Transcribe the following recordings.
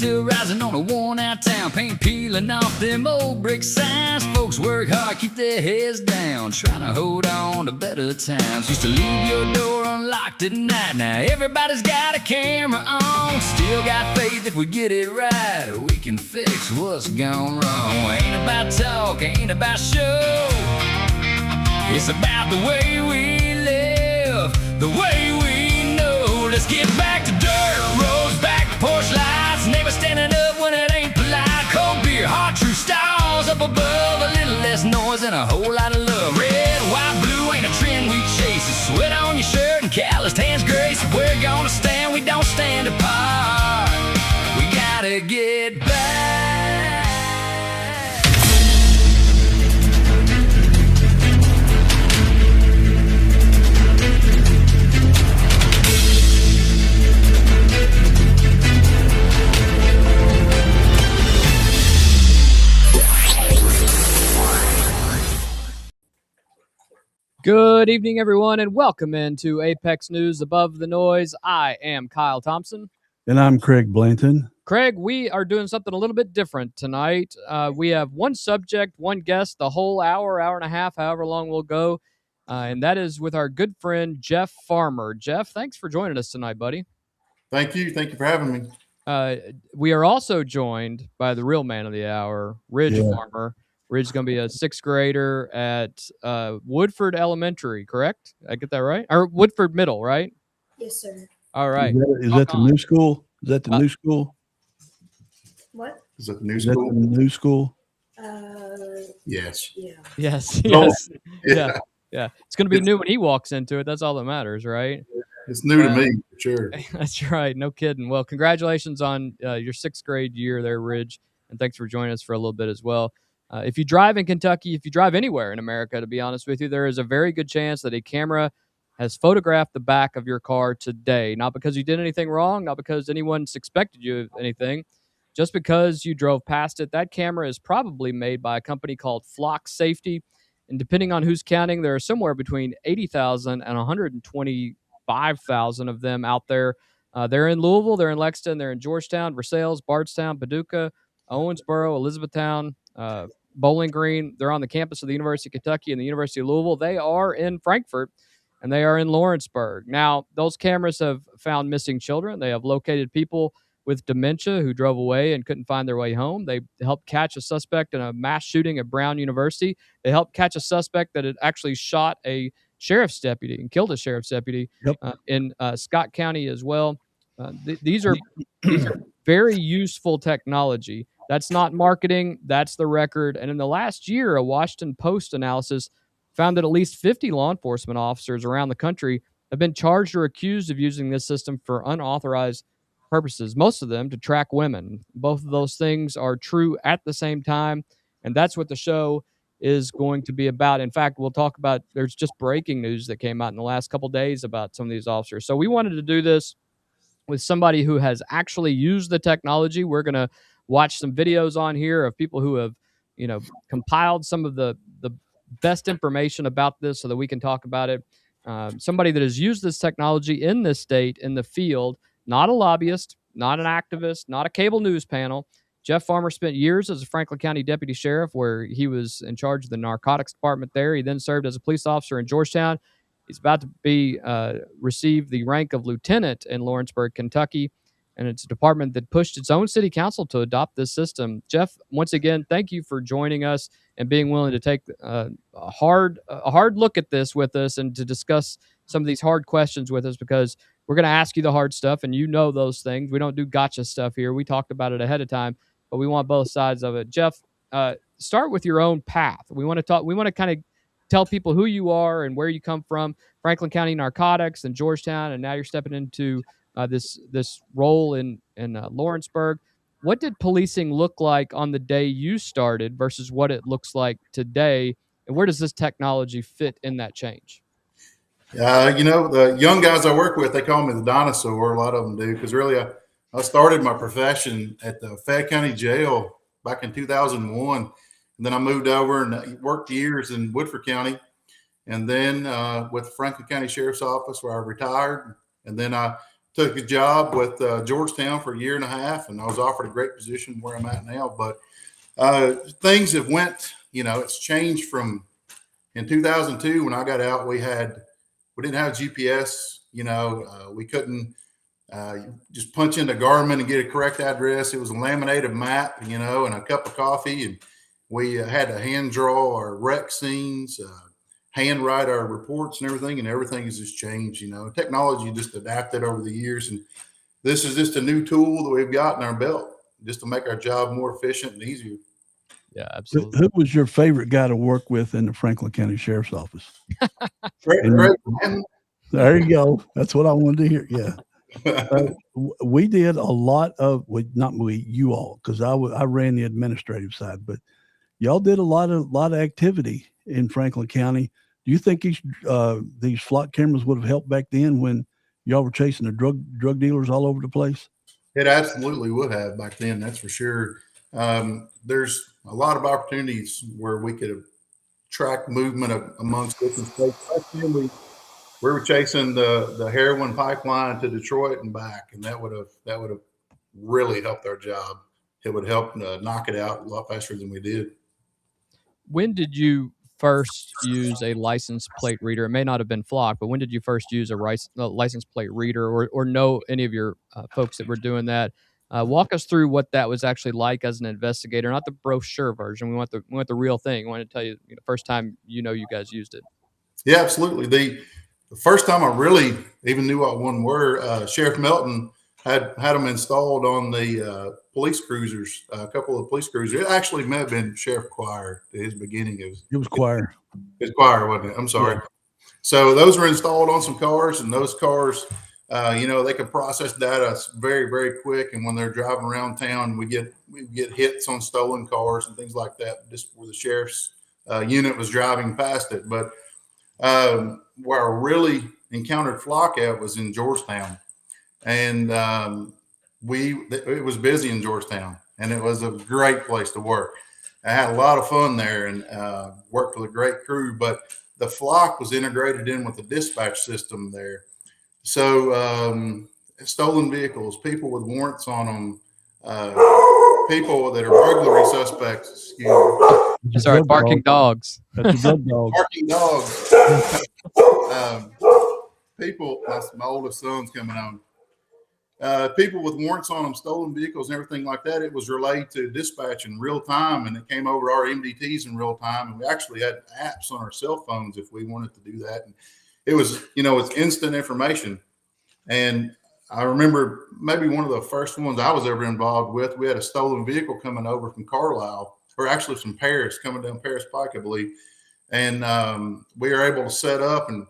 still rising on a worn-out town. Paint peeling off them old brick signs. Folks work hard, keep their heads down, trying to hold on to better times. Used to leave your door unlocked at night. Now everybody's got a camera on. Still got faith if we get it right, we can fix what's gone wrong. Ain't about talk, ain't about show. It's about the way we live, the way we know. Let's get back to dirt roads, back to porch lights. Never standing up when it ain't polite. Cold beer, hot true stars up above. A little less noise and a whole lot of love. Red, white, blue ain't a trend we chase. It's sweat on your shirt and calloused hands grace. If we're gonna stand, we don't stand apart. We gotta get back. Good evening, everyone, and welcome into Apex News Above the Noise. I am Kyle Thompson. And I'm Craig Blanton. Craig, we are doing something a little bit different tonight. We have one subject, one guest, the whole hour, hour and a half, however long we'll go, and that is with our good friend, Jeff Farmer. Jeff, thanks for joining us tonight, buddy. Thank you. Thank you for having me. We are also joined by the real man of the hour, Ridge Farmer. Ridge is going to be a sixth grader at Woodford Elementary, correct? I get that right? Or Woodford Middle, right? Yes, sir. All right. Is that the new school? Is that the new school? What? Is that the new Is that school? the new school? Yes. Yeah. Yes. Oh, Yes. yeah. Yeah. It's going to be new when he walks into it. That's all that matters, right? It's new to me, for sure. That's right. No kidding. Well, congratulations on your sixth grade year there, Ridge. And thanks for joining us for a little bit as well. If you drive in Kentucky, if you drive anywhere in America, to be honest with you, there is a very good chance that a camera has photographed the back of your car today. Not because you did anything wrong, not because anyone suspected you of anything, just because you drove past it. That camera is probably made by a company called Flock Safety. And depending on who's counting, there are somewhere between 80,000 and 125,000 of them out there. They're in Louisville, they're in Lexington, they're in Georgetown, Versailles, Bardstown, Paducah, Owensboro, Elizabethtown, Bowling Green. They're on the campus of the University of Kentucky and the University of Louisville. They are in Frankfort, and they are in Lawrenceburg. Now, those cameras have found missing children. They have located people with dementia who drove away and couldn't find their way home. They helped catch a suspect in a mass shooting at Brown University. They helped catch a suspect that had actually shot a sheriff's deputy and killed a sheriff's deputy in Scott County as well. These are very useful technology. That's not marketing. That's the record. And in the last year, a Washington Post analysis found that at least 50 law enforcement officers around the country have been charged or accused of using this system for unauthorized purposes, most of them to track women. Both of those things are true at the same time, and that's what the show is going to be about. In fact, we'll talk about, there's just breaking news that came out in the last couple of days about some of these officers. So we wanted to do this with somebody who has actually used the technology. We're going to watch some videos on here of people who have, compiled some of the best information about this so that we can talk about it. Somebody that has used this technology in this state, in the field, not a lobbyist, not an activist, not a cable news panel. Jeff Farmer spent years as a Franklin County deputy sheriff, where he was in charge of the narcotics department there. He then served as a police officer in Georgetown. He's about to be receive the rank of lieutenant in Lawrenceburg, Kentucky. And it's a department that pushed its own city council to adopt this system. Jeff, once again, thank you for joining us and being willing to take a hard look at this with us and to discuss some of these hard questions with us, because we're going to ask you the hard stuff, and you know those things. We don't do gotcha stuff here. We talked about it ahead of time, but we want both sides of it. Jeff, start with your own path. We want to kind of tell people who you are and where you come from. Franklin County narcotics and Georgetown, and now you're stepping into this role in Lawrenceburg. What did policing look like on the day you started versus what it looks like today, and where does this technology fit in that change? The young guys I work with, they call me the dinosaur. A lot of them do, because really I started my profession at the Fayette County Jail back in 2001, and then I moved over and worked years in Woodford County, and then with Franklin County Sheriff's Office, where I retired, and then I took a job with Georgetown for a year and a half, and I was offered a great position where I'm at now. But things have went, it's changed from in 2002 when I got out. We didn't have GPS. We couldn't just punch into Garmin and get a correct address. It was a laminated map, and a cup of coffee, and we had to hand draw our wreck scenes, hand write our reports and everything has just changed. Technology just adapted over the years, and this is just a new tool that we've got in our belt just to make our job more efficient and easier. Yeah, absolutely. Who was your favorite guy to work with in the Franklin County Sheriff's Office? There you go. That's what I wanted to hear. Yeah. We did a lot of, you all, because I ran the administrative side, but y'all did a lot of activity in Franklin County. Do you think these flock cameras would have helped back then when y'all were chasing the drug dealers all over the place? It absolutely would have back then. That's for sure. There's a lot of opportunities where we could have tracked movement amongst different states. Back then we were chasing the heroin pipeline to Detroit and back, and that would have really helped our job. It would help knock it out a lot faster than we did. When did you first use a license plate reader? It may not have been Flock, but when did you first use a license plate reader, or know any of your folks that were doing that? Walk us through what that was actually like as an investigator, not the brochure version. We want the real thing. We want to tell you, the first time you guys used it. Yeah, absolutely. The first time I really even knew what one were, Sheriff Melton had them installed on the police cruisers, a couple of police cruisers. It actually may have been Sheriff Choir at his beginning. It was Choir. His Choir, wasn't it? I'm sorry. Yeah. So those were installed on some cars, and those cars, they can process data very, very quick. And when they're driving around town, we get hits on stolen cars and things like that, just where the sheriff's unit was driving past it. But where I really encountered Flock at was in Georgetown, and it was busy in Georgetown, and it was a great place to work. I had a lot of fun there and worked with a great crew. But the Flock was integrated in with the dispatch system there, so stolen vehicles, people with warrants on them, people that are burglary suspects. Sorry, barking dogs. That's a drug dog. Barking dogs. People, my oldest son's coming on. People with warrants on them, stolen vehicles and everything like that. It was relayed to dispatch in real time, and it came over our MDTs in real time. And we actually had apps on our cell phones if we wanted to do that. And it was, it's instant information. And I remember maybe one of the first ones I was ever involved with, we had a stolen vehicle coming over from Carlisle, or actually from Paris, coming down Paris Pike, I believe. And we were able to set up and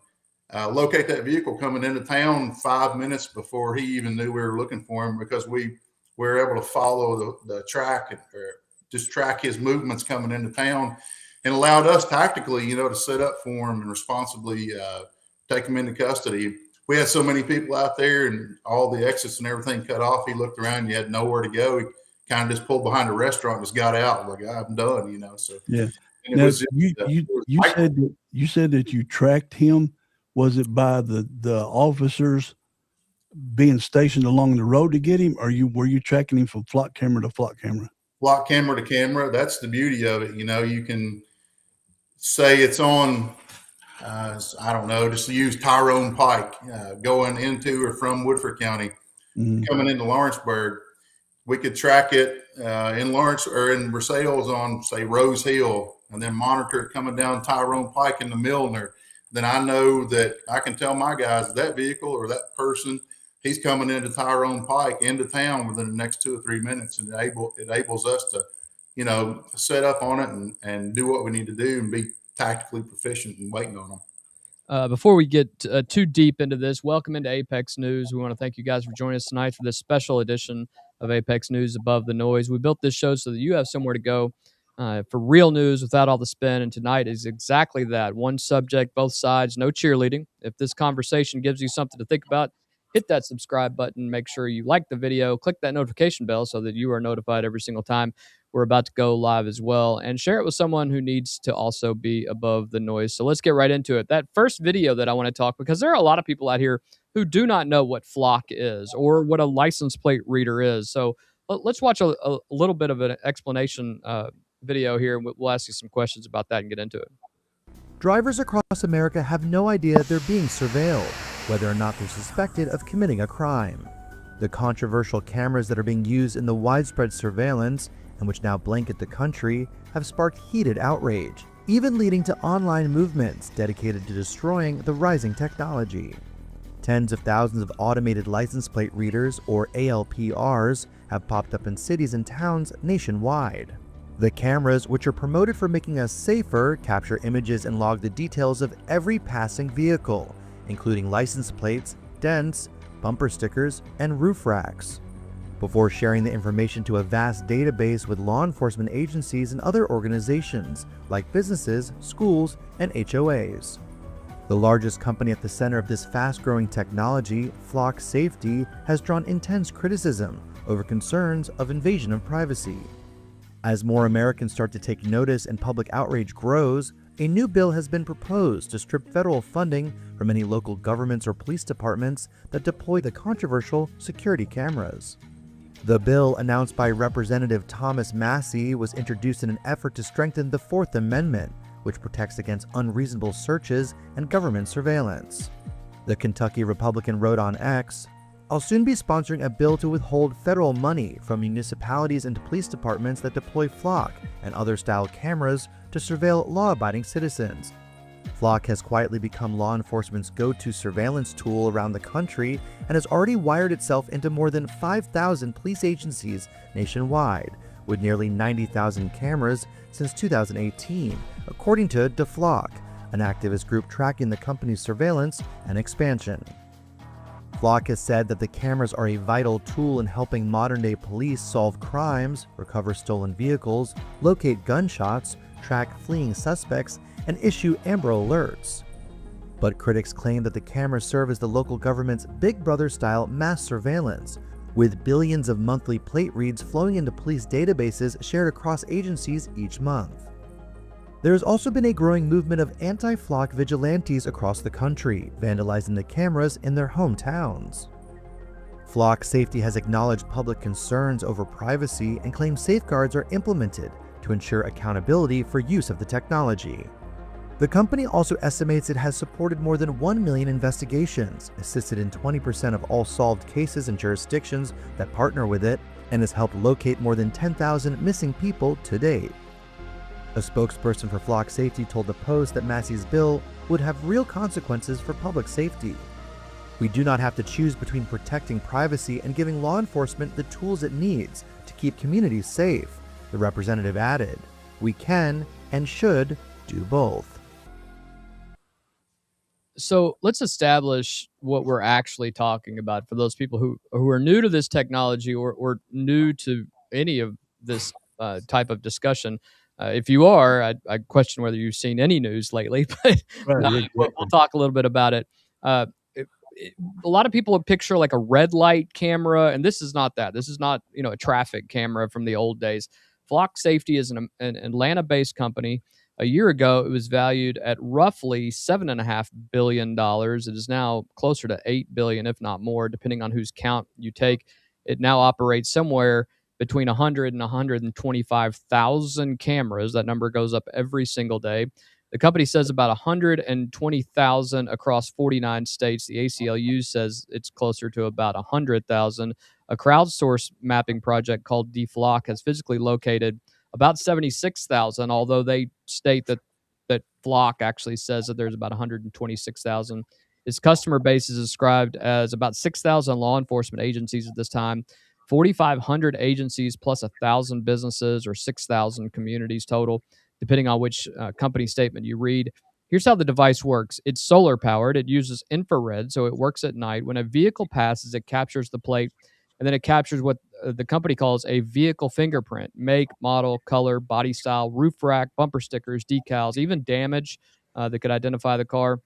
locate that vehicle coming into town 5 minutes before he even knew we were looking for him, because we were able to follow the track or just track his movements coming into town, and allowed us tactically, to set up for him and responsibly take him into custody. We had so many people out there and all the exits and everything cut off. He looked around, he had nowhere to go. He kind of just pulled behind a restaurant and just got out like, I'm done, So yeah. Now, you said that you tracked him. Was it by the officers being stationed along the road to get him, or were you tracking him from flock camera to flock camera? Flock camera to camera. That's the beauty of it. You can say it's on, I don't know, just to use Tyrone Pike, going into or from Woodford County, coming into Lawrenceburg. We could track it in Lawrence or in Versailles on, say, Rose Hill, and then monitor it coming down Tyrone Pike into Milner. Then I know that I can tell my guys that vehicle or that person, he's coming into Tyrone Pike into town within the next 2 or 3 minutes, and it enables us to, set up on it and do what we need to do and be tactically proficient and waiting on them. Before we get too deep into this, welcome into Apex News. We want to thank you guys for joining us tonight for this special edition of Apex News Above the Noise. We built this show so that you have somewhere to go for real news without all the spin, and tonight is exactly that. One subject, both sides, no cheerleading. If this conversation gives you something to think about, hit that subscribe button. Make sure you like the video. Click that notification bell so that you are notified every single time we're about to go live as well. And share it with someone who needs to also be above the noise. So let's get right into it. That first video that I want to talk, because there are a lot of people out here who do not know what flock is or what a license plate reader is. So let's watch a little bit of an explanation video here, and we'll ask you some questions about that and get into it. Drivers across America have no idea they're being surveilled, whether or not they're suspected of committing a crime. The controversial cameras that are being used in the widespread surveillance, and which now blanket the country, have sparked heated outrage, even leading to online movements dedicated to destroying the rising technology. Tens of thousands of automated license plate readers, or ALPRs, have popped up in cities and towns nationwide. The cameras, which are promoted for making us safer, capture images and log the details of every passing vehicle, including license plates, dents, bumper stickers, and roof racks, before sharing the information to a vast database with law enforcement agencies and other organizations, like businesses, schools, and HOAs. The largest company at the center of this fast-growing technology, Flock Safety, has drawn intense criticism over concerns of invasion of privacy. As more Americans start to take notice and public outrage grows, a new bill has been proposed to strip federal funding from any local governments or police departments that deploy the controversial security cameras. The bill, announced by Representative Thomas Massey, was introduced in an effort to strengthen the Fourth Amendment, which protects against unreasonable searches and government surveillance. The Kentucky Republican wrote on X, "I'll soon be sponsoring a bill to withhold federal money from municipalities and police departments that deploy Flock and other style cameras to surveil law-abiding citizens." Flock has quietly become law enforcement's go-to surveillance tool around the country and has already wired itself into more than 5,000 police agencies nationwide, with nearly 90,000 cameras since 2018, according to DeFlock, an activist group tracking the company's surveillance and expansion. Flock has said that the cameras are a vital tool in helping modern-day police solve crimes, recover stolen vehicles, locate gunshots, track fleeing suspects, and issue Amber Alerts. But critics claim that the cameras serve as the local government's Big Brother-style mass surveillance, with billions of monthly plate reads flowing into police databases shared across agencies each month. There has also been a growing movement of anti-Flock vigilantes across the country, vandalizing the cameras in their hometowns. Flock Safety has acknowledged public concerns over privacy and claims safeguards are implemented to ensure accountability for use of the technology. The company also estimates it has supported more than 1 million investigations, assisted in 20% of all solved cases in jurisdictions that partner with it, and has helped locate more than 10,000 missing people to date. A spokesperson for Flock Safety told the Post that Massey's bill would have real consequences for public safety. "We do not have to choose between protecting privacy and giving law enforcement the tools it needs to keep communities safe," the representative added. "We can and should do both." So let's establish what we're actually talking about for those people who are new to this technology or new to any of this type of discussion. If you are, I question whether you've seen any news lately, but we'll talk a little bit about it. A lot of people would picture like a red light camera, and this is not that. This is not, a traffic camera from the old days. Flock Safety is an Atlanta-based company. A year ago, it was valued at roughly $7.5 billion. It is now closer to $8 billion, if not more, depending on whose count you take. It now operates somewhere between 100 and 125,000 cameras. That number goes up every single day. The company says about 120,000 across 49 states. The ACLU says it's closer to about 100,000. A crowdsourced mapping project called DFlock has physically located about 76,000, although they state that Flock actually says that there's about 126,000. Its customer base is described as about 6,000 law enforcement agencies at this time, 4,500 agencies plus 1,000 businesses, or 6,000 communities total, depending on which company statement you read. Here's how the device works. It's solar powered. It uses infrared, so it works at night. When a vehicle passes, it captures the plate, and then it captures what the company calls a vehicle fingerprint: make, model, color, body style, roof rack, bumper stickers, decals, even damage that could identify the car.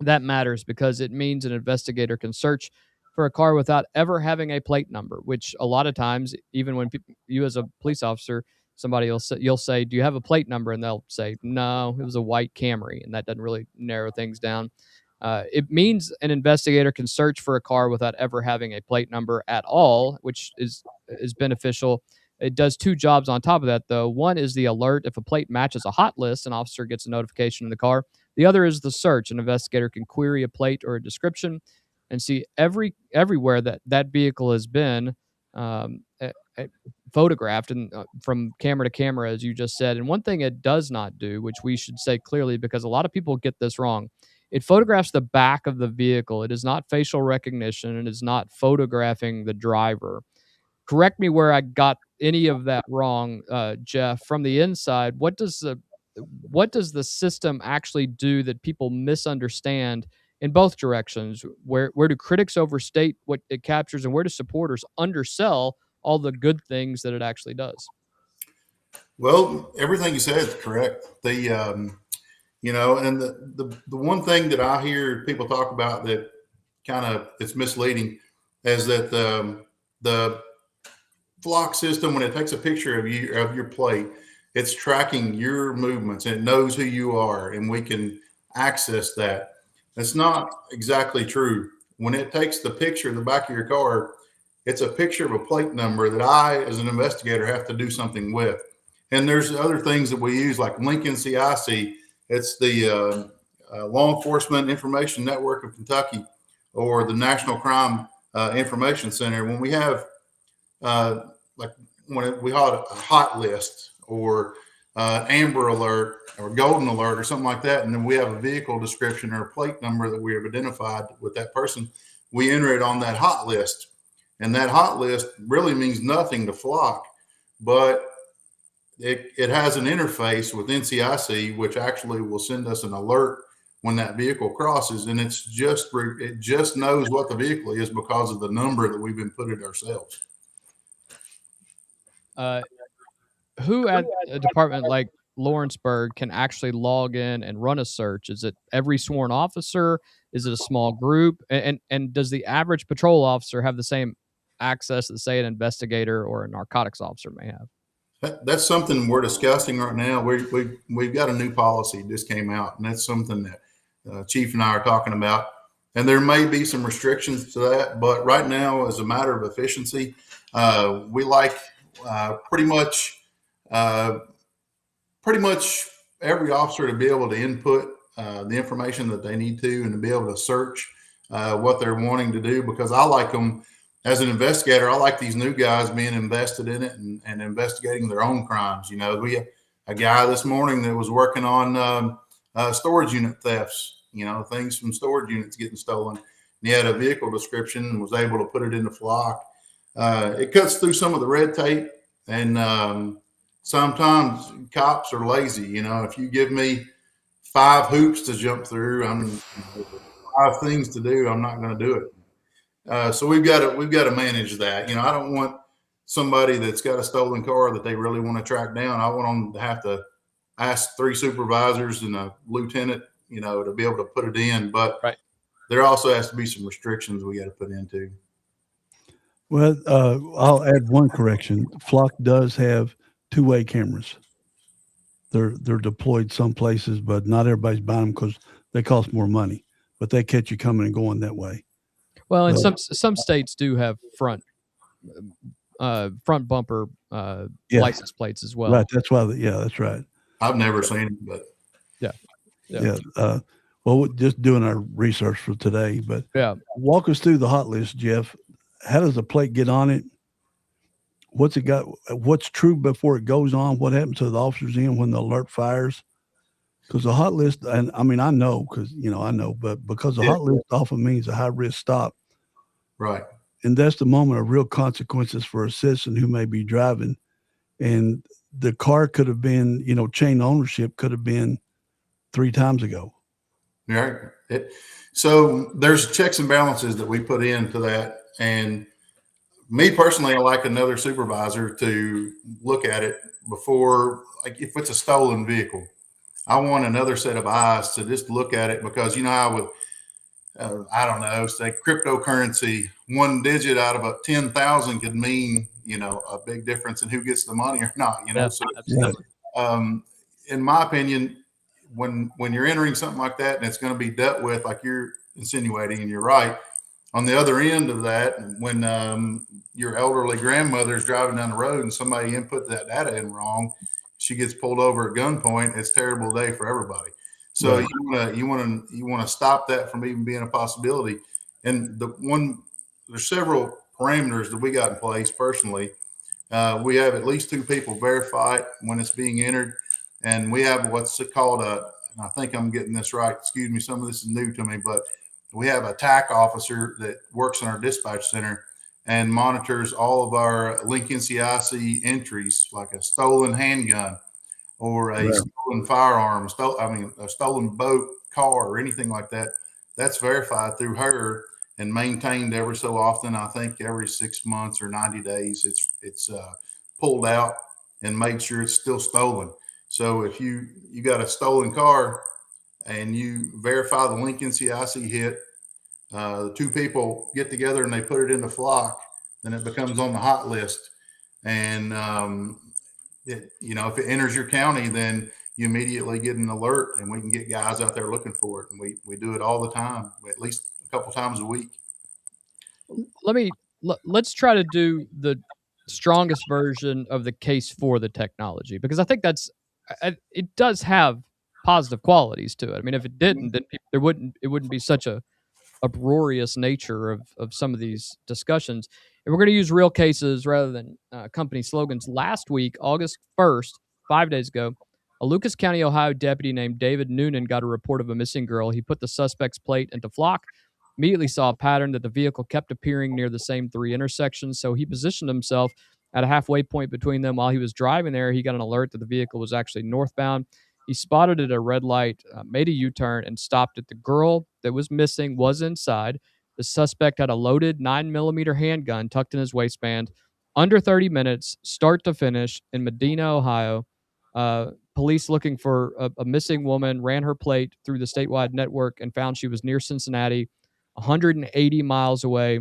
That matters because it means an investigator can search for a car without ever having a plate number, which a lot of times, even when you as a police officer, you'll say, "Do you have a plate number?" And they'll say, "No, it was a white Camry," and that doesn't really narrow things down. It means an investigator can search for a car without ever having a plate number at all, which is beneficial. It does two jobs on top of that, though. One is the alert. If a plate matches a hot list, an officer gets a notification in the car. The other is the search. An investigator can query a plate or a description and see everywhere that vehicle has been photographed and from camera to camera, as you just said. And one thing it does not do, which we should say clearly, because a lot of people get this wrong, it photographs the back of the vehicle. It is not facial recognition. It is not photographing the driver. Correct me where I got any of that wrong, Jeff. From the inside, what does the system actually do that people misunderstand in both directions? Where do critics overstate what it captures, and where do supporters undersell all the good things that it actually does? Well, everything you said is correct. And the one thing that I hear people talk about that kind of it's misleading is that the flock system, when it takes a picture of your plate, it's tracking your movements and it knows who you are, and we can access that. That's not exactly true. When it takes the picture of the back of your car, it's a picture of a plate number that I, as an investigator, have to do something with. And there's other things that we use, like Lincoln CIC. It's the Law Enforcement Information Network of Kentucky, or the National Crime Information Center. When we have we call it a hot list, or Amber Alert, or Golden Alert, or something like that, and then we have a vehicle description or a plate number that we have identified with that person, we enter it on that hot list. And that hot list really means nothing to Flock, but it has an interface with NCIC, which actually will send us an alert when that vehicle crosses, and it just knows what the vehicle is because of the number that we've inputted ourselves. Who at a department like Lawrenceburg can actually log in and run a search? Is it every sworn officer? Is it a small group? And does the average patrol officer have the same access that, say, an investigator or a narcotics officer may have? That's something we're discussing right now. We've got a new policy just came out, and that's something that Chief and I are talking about. And there may be some restrictions to that, but right now, as a matter of efficiency, we like pretty much every officer to be able to input the information that they need to, and to be able to search what they're wanting to do, because I like them. As an investigator, I like these new guys being invested in it and investigating their own crimes. We had a guy this morning that was working on storage unit thefts, things from storage units getting stolen. And he had a vehicle description and was able to put it into Flock. It cuts through some of the red tape, and sometimes cops are lazy. If you give me 5 hoops to jump through, 5 things to do, I'm not going to do it. So we've got to manage that. I don't want somebody that's got a stolen car that they really want to track down. I want them to have to ask 3 supervisors and a lieutenant, to be able to put it in. But right. There also has to be some restrictions we got to put into. Well, I'll add one correction. Flock does have 2-way cameras. They're deployed some places, but not everybody's buying them because they cost more money. But they catch you coming and going that way. Well, and some states do have front bumper license plates as well. Right. That's why. That's right. I've never seen it, but yeah. Well, we're just doing our research for today, but walk us through the hot list, Jeff. How does the plate get on it? What's it got? What's true before it goes on? What happens to the officers when the alert fires? Because the hot list, and I mean, I know, but because the hot list often means a high risk stop. Right. And that's the moment of real consequences for a citizen who may be driving. And the car could have been, chain ownership could have been 3 times ago. Yeah. So there's checks and balances that we put into that. And me personally, I like another supervisor to look at it before, like if it's a stolen vehicle. I want another set of eyes to just look at it, because how with I don't know, say cryptocurrency, 1 digit out of 10,000 could mean a big difference in who gets the money or not. So in my opinion, when you're entering something like that, and it's going to be dealt with like you're insinuating, and you're right. On the other end of that, when your elderly grandmother is driving down the road and somebody input that data in wrong, she gets pulled over at gunpoint. It's a terrible day for everybody. So Right. you want to stop that from even being a possibility. And there's several parameters that we got in place personally. We have at least two people verify it when it's being entered, and we have what's called and I think I'm getting this right. Excuse me, some of this is new to me, but we have a TAC officer that works in our dispatch center and monitors all of our Link NCIC entries, like a stolen handgun or a Right. stolen firearm, a stolen boat, car, or anything like that. That's verified through her and maintained every so often. I think every 6 months or 90 days, it's pulled out and made sure it's still stolen. So if you got a stolen car and you verify the Link NCIC hit, the two people get together and they put it in the flock, then it becomes on the hot list. And if it enters your county, then you immediately get an alert, and we can get guys out there looking for it. And we do it all the time, at least a couple times a week. Let's try to do the strongest version of the case for the technology, because I think it does have positive qualities to it. I mean, if it didn't, then it wouldn't be such a uproarious nature of some of these discussions. And we're going to use real cases rather than company slogans. Last week, August 1st, 5 days ago, a Lucas County, Ohio deputy named David Noonan got a report of a missing girl. He put the suspect's plate into flock, immediately saw a pattern that the vehicle kept appearing near the same three intersections. So he positioned himself at a halfway point between them. While he was driving there, he got an alert that the vehicle was actually northbound. He spotted it at a red light, made a U-turn, and stopped it. The girl that was missing was inside. The suspect had a loaded 9mm handgun tucked in his waistband. Under 30 minutes, start to finish, in Medina, Ohio. Police looking for a missing woman ran her plate through the statewide network and found she was near Cincinnati, 180 miles away,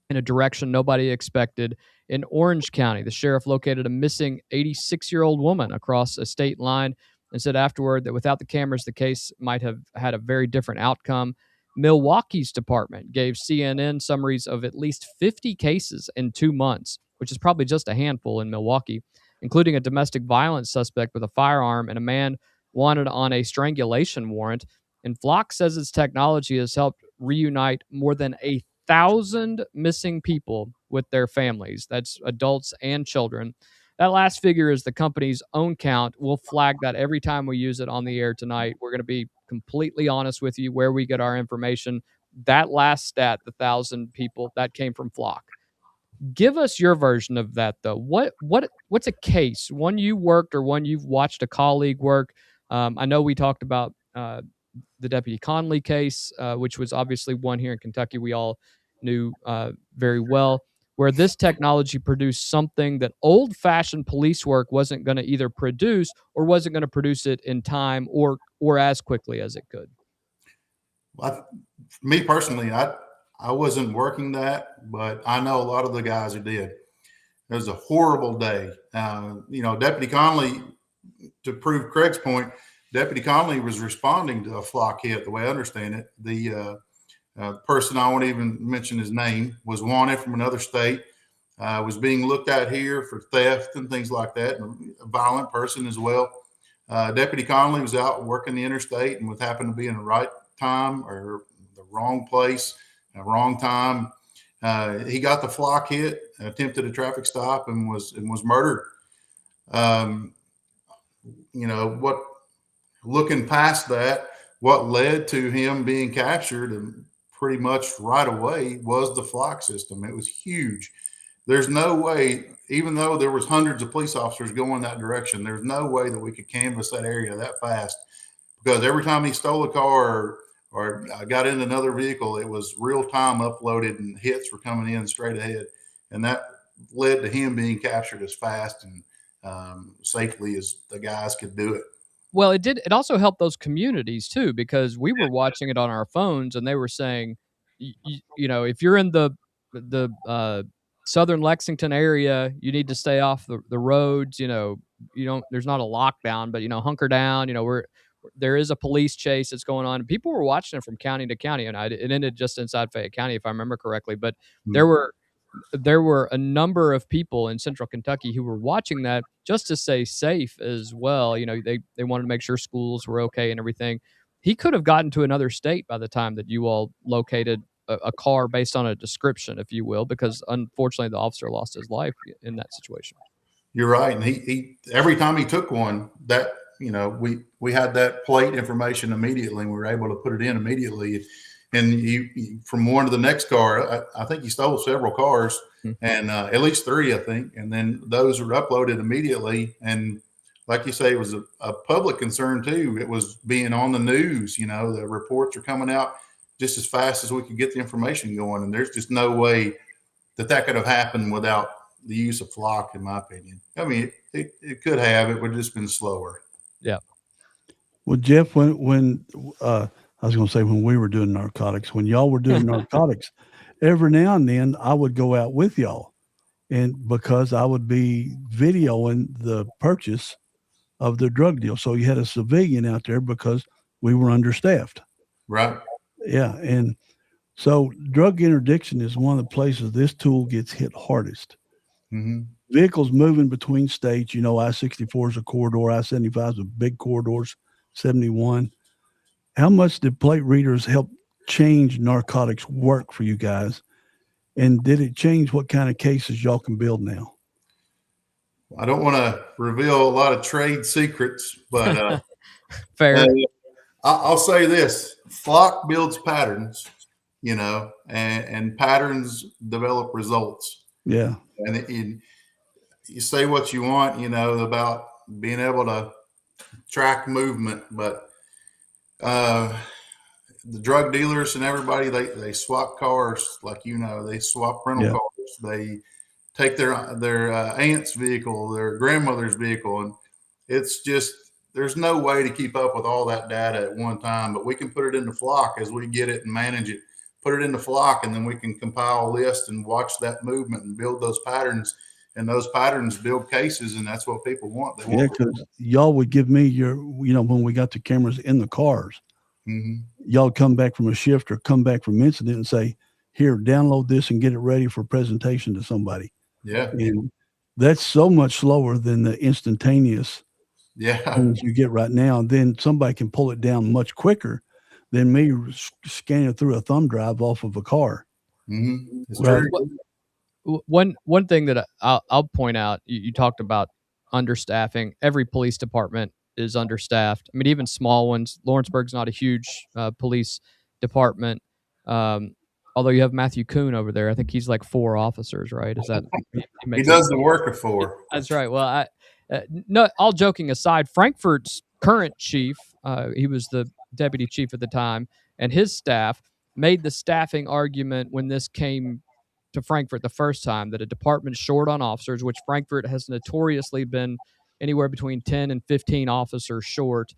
in a direction nobody expected. In Orange County, the sheriff located a missing 86-year-old woman across a state line and said afterward that without the cameras, the case might have had a very different outcome. Milwaukee's department gave CNN summaries of at least 50 cases in 2 months, which is probably just a handful in Milwaukee, including a domestic violence suspect with a firearm and a man wanted on a strangulation warrant. And Flock says its technology has helped reunite more than 1,000 missing people with their families. That's adults and children. That last figure is the company's own count. We'll flag that every time we use it on the air tonight. We're going to be completely honest with you where we get our information. That last stat, the 1,000 people, that came from Flock. Give us your version of that, though. What's a case, one you worked or one you've watched a colleague work? I know we talked about the Deputy Conley case, which was obviously one here in Kentucky we all knew very well, where this technology produced something that old-fashioned police work wasn't going to either produce or wasn't going to produce it in time or as quickly as it could. Me personally, I wasn't working that, but I know a lot of the guys who did. It was a horrible day. Deputy Conley, to prove Craig's point, Deputy Conley was responding to a flock hit. The way I understand it, the person, I won't even mention his name, was wanted from another state, was being looked at here for theft and things like that, and a violent person as well. Deputy Conley was out working the interstate and happened to be in the right time or the wrong place, wrong time. He got the flock hit, attempted a traffic stop, and was murdered. Looking past that, what led to him being captured and pretty much right away was the flock system. It was huge. There's no way, even though there was hundreds of police officers going that direction, there's no way that we could canvass that area that fast, because every time he stole a car or got in another vehicle, it was real time uploaded and hits were coming in straight ahead. And that led to him being captured as fast and safely as the guys could do it. Well, it did. It also helped those communities too, because we were watching it on our phones, and they were saying, if you're in the southern Lexington area, you need to stay off the roads. You don't. There's not a lockdown, but hunker down. We're there is a police chase that's going on. People were watching it from county to county, and it ended just inside Fayette County, if I remember correctly. But there were a number of people in Central Kentucky who were watching that just to stay safe as well. You know, they wanted to make sure schools were okay and everything. He could have gotten to another state by the time that you all located a car based on a description, if you will, because unfortunately the officer lost his life in that situation. You're right. And he every time he took one, that, you know, we had that plate information immediately, and we were able to put it in immediately. And you from one to the next car, I think he stole several cars, and at least 3, I think. And then those were uploaded immediately. And like you say, it was a public concern too. It was being on the news. You know, the reports are coming out just as fast as we could get the information going. And there's just no way that could have happened without the use of flock, in my opinion. I mean, it could have. It would have just been slower. Yeah. Well, Jeff, when I was going to say when we were doing narcotics, when y'all were doing narcotics, every now and then I would go out with y'all, and because I would be videoing the purchase of the drug deal. So you had a civilian out there because we were understaffed. Right. Yeah. And so drug interdiction is one of the places this tool gets hit hardest. Mm-hmm. Vehicles moving between states, you know, I-64 is a corridor, I-75 is a big corridors, 71. How much did plate readers help change narcotics work for you guys? And did it change what kind of cases y'all can build now? I don't want to reveal a lot of trade secrets, but fair. I'll say this: flock builds patterns, you know, and patterns develop results. Yeah. And you say what you want, you know, about being able to track movement, but the drug dealers and everybody, they swap cars, like, you know, they swap rental cars. They take their aunt's vehicle, their grandmother's vehicle, and it's just, there's no way to keep up with all that data at one time. But we can put it into flock as we get it and manage it. Put it into flock, and then we can compile a list and watch that movement and build those patterns. And those patterns build cases, and that's what people want. They want because y'all would give me your, you know, when we got the cameras in the cars, y'all come back from a shift or come back from incident and say, here, download this and get it ready for presentation to somebody. Yeah. And that's so much slower than the instantaneous things you get right now. And then somebody can pull it down much quicker than me scanning through a thumb drive off of a car. It's right. One thing that I'll point out, you talked about understaffing. Every police department is understaffed. I mean, even small ones. Lawrenceburg's not a huge police department. Although you have Matthew Kuhn over there. I think he's like 4 officers, right? Is that he does the work of 4. That's right. Well, no, all joking aside, Frankfurt's current chief, he was the deputy chief at the time, and his staff made the staffing argument when this came to Frankfurt the first time, that a department short on officers, which Frankfurt has notoriously been anywhere between 10 and 15 officers short,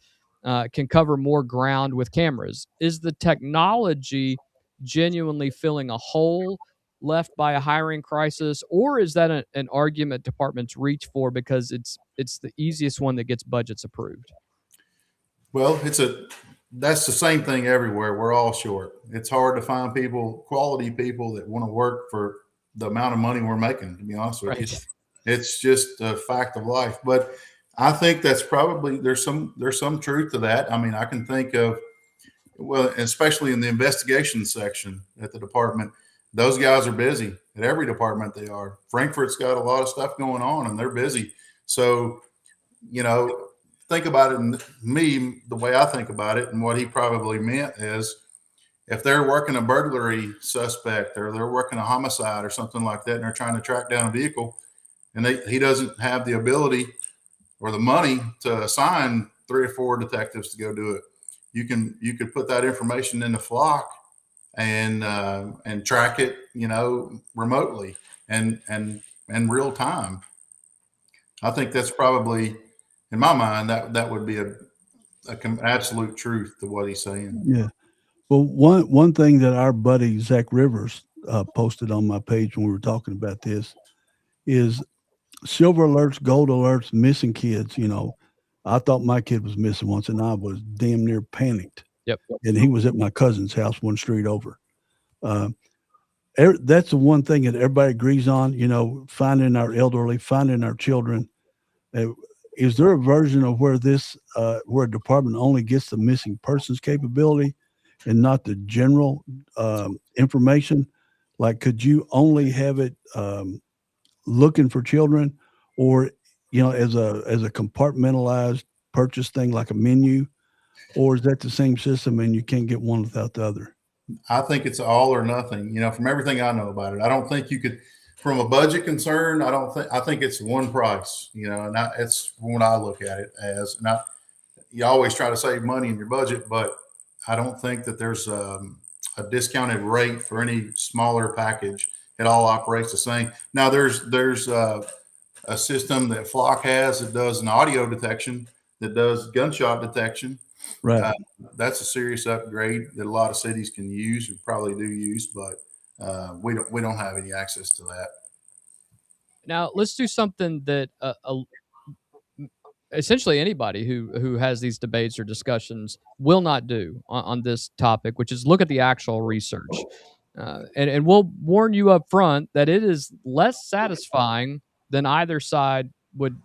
can cover more ground with cameras. Is the technology genuinely filling a hole left by a hiring crisis, or is that an argument departments reach for because it's the easiest one that gets budgets approved? Well, that's the same thing everywhere. We're all short. It's hard to find quality people that want to work for the amount of money we're making, to be honest with you. It's just a fact of life. But I think that's probably, there's some truth to that. I mean, I can think of, well, especially in the investigation section at the department, those guys are busy. At every department they are. Frankfurt's got a lot of stuff going on and they're busy. So, you know, think about it, and the way I think about it, and what he probably meant is, if they're working a burglary suspect or they're working a homicide or something like that, and they're trying to track down a vehicle, and he doesn't have the ability or the money to assign 3 or 4 detectives to go do it, you could put that information in the flock and track it, you know, remotely and real time. I think that's probably, in my mind, that would be a absolute truth to what he's saying. Yeah. Well, one thing that our buddy Zach Rivers posted on my page when we were talking about this is silver alerts, gold alerts, missing kids. You know, I thought my kid was missing once, and I was damn near panicked. Yep. And he was at my cousin's house one street over. That's the one thing that everybody agrees on, finding our elderly, finding our children. Is there a version of where where a department only gets the missing persons capability and not the general information? Like, could you only have it looking for children, or as a compartmentalized purchase thing, like a menu, or is that the same system and you can't get one without the other? I think it's all or nothing. From everything I know about it, I don't think you could. From a budget concern, I think it's one price, and it's when I look at it as, you always try to save money in your budget, but I don't think that there's a discounted rate for any smaller package. It all operates the same. Now there's a system that Flock has that does an audio detection, that does gunshot detection. Right. That's a serious upgrade that a lot of cities can use, or probably do use, but we don't have any access to that. Now let's do something that essentially anybody who has these debates or discussions will not do on this topic, which is look at the actual research. And we'll warn you up front that it is less satisfying than either side would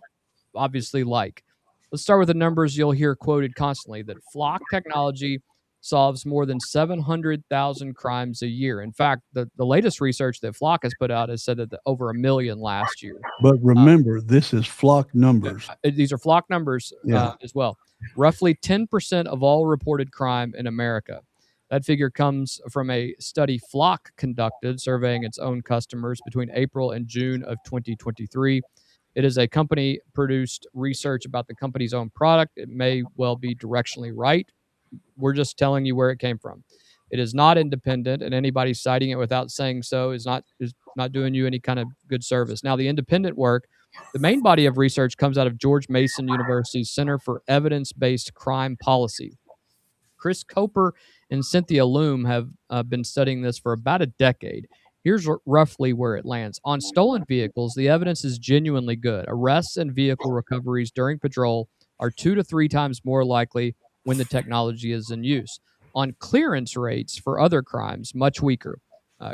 obviously like. Let's start with the numbers you'll hear quoted constantly, that Flock technology solves more than 700,000 crimes a year. In fact, the latest research that Flock has put out has said that over 1 million last year. But remember, this is Flock numbers. These are Flock numbers as well. Roughly 10% of all reported crime in America. That figure comes from a study Flock conducted surveying its own customers between April and June of 2023. It is a company-produced research about the company's own product. It may well be directionally right. We're just telling you where it came from. It is not independent, and anybody citing it without saying so is not doing you any kind of good service. Now, the independent work, the main body of research comes out of George Mason University's Center for Evidence-Based Crime Policy. Chris Coper and Cynthia Loom have been studying this for about a decade. Here's roughly where it lands. On stolen vehicles, the evidence is genuinely good. Arrests and vehicle recoveries during patrol are 2 to 3 times more likely when the technology is in use. On clearance rates for other crimes, much weaker.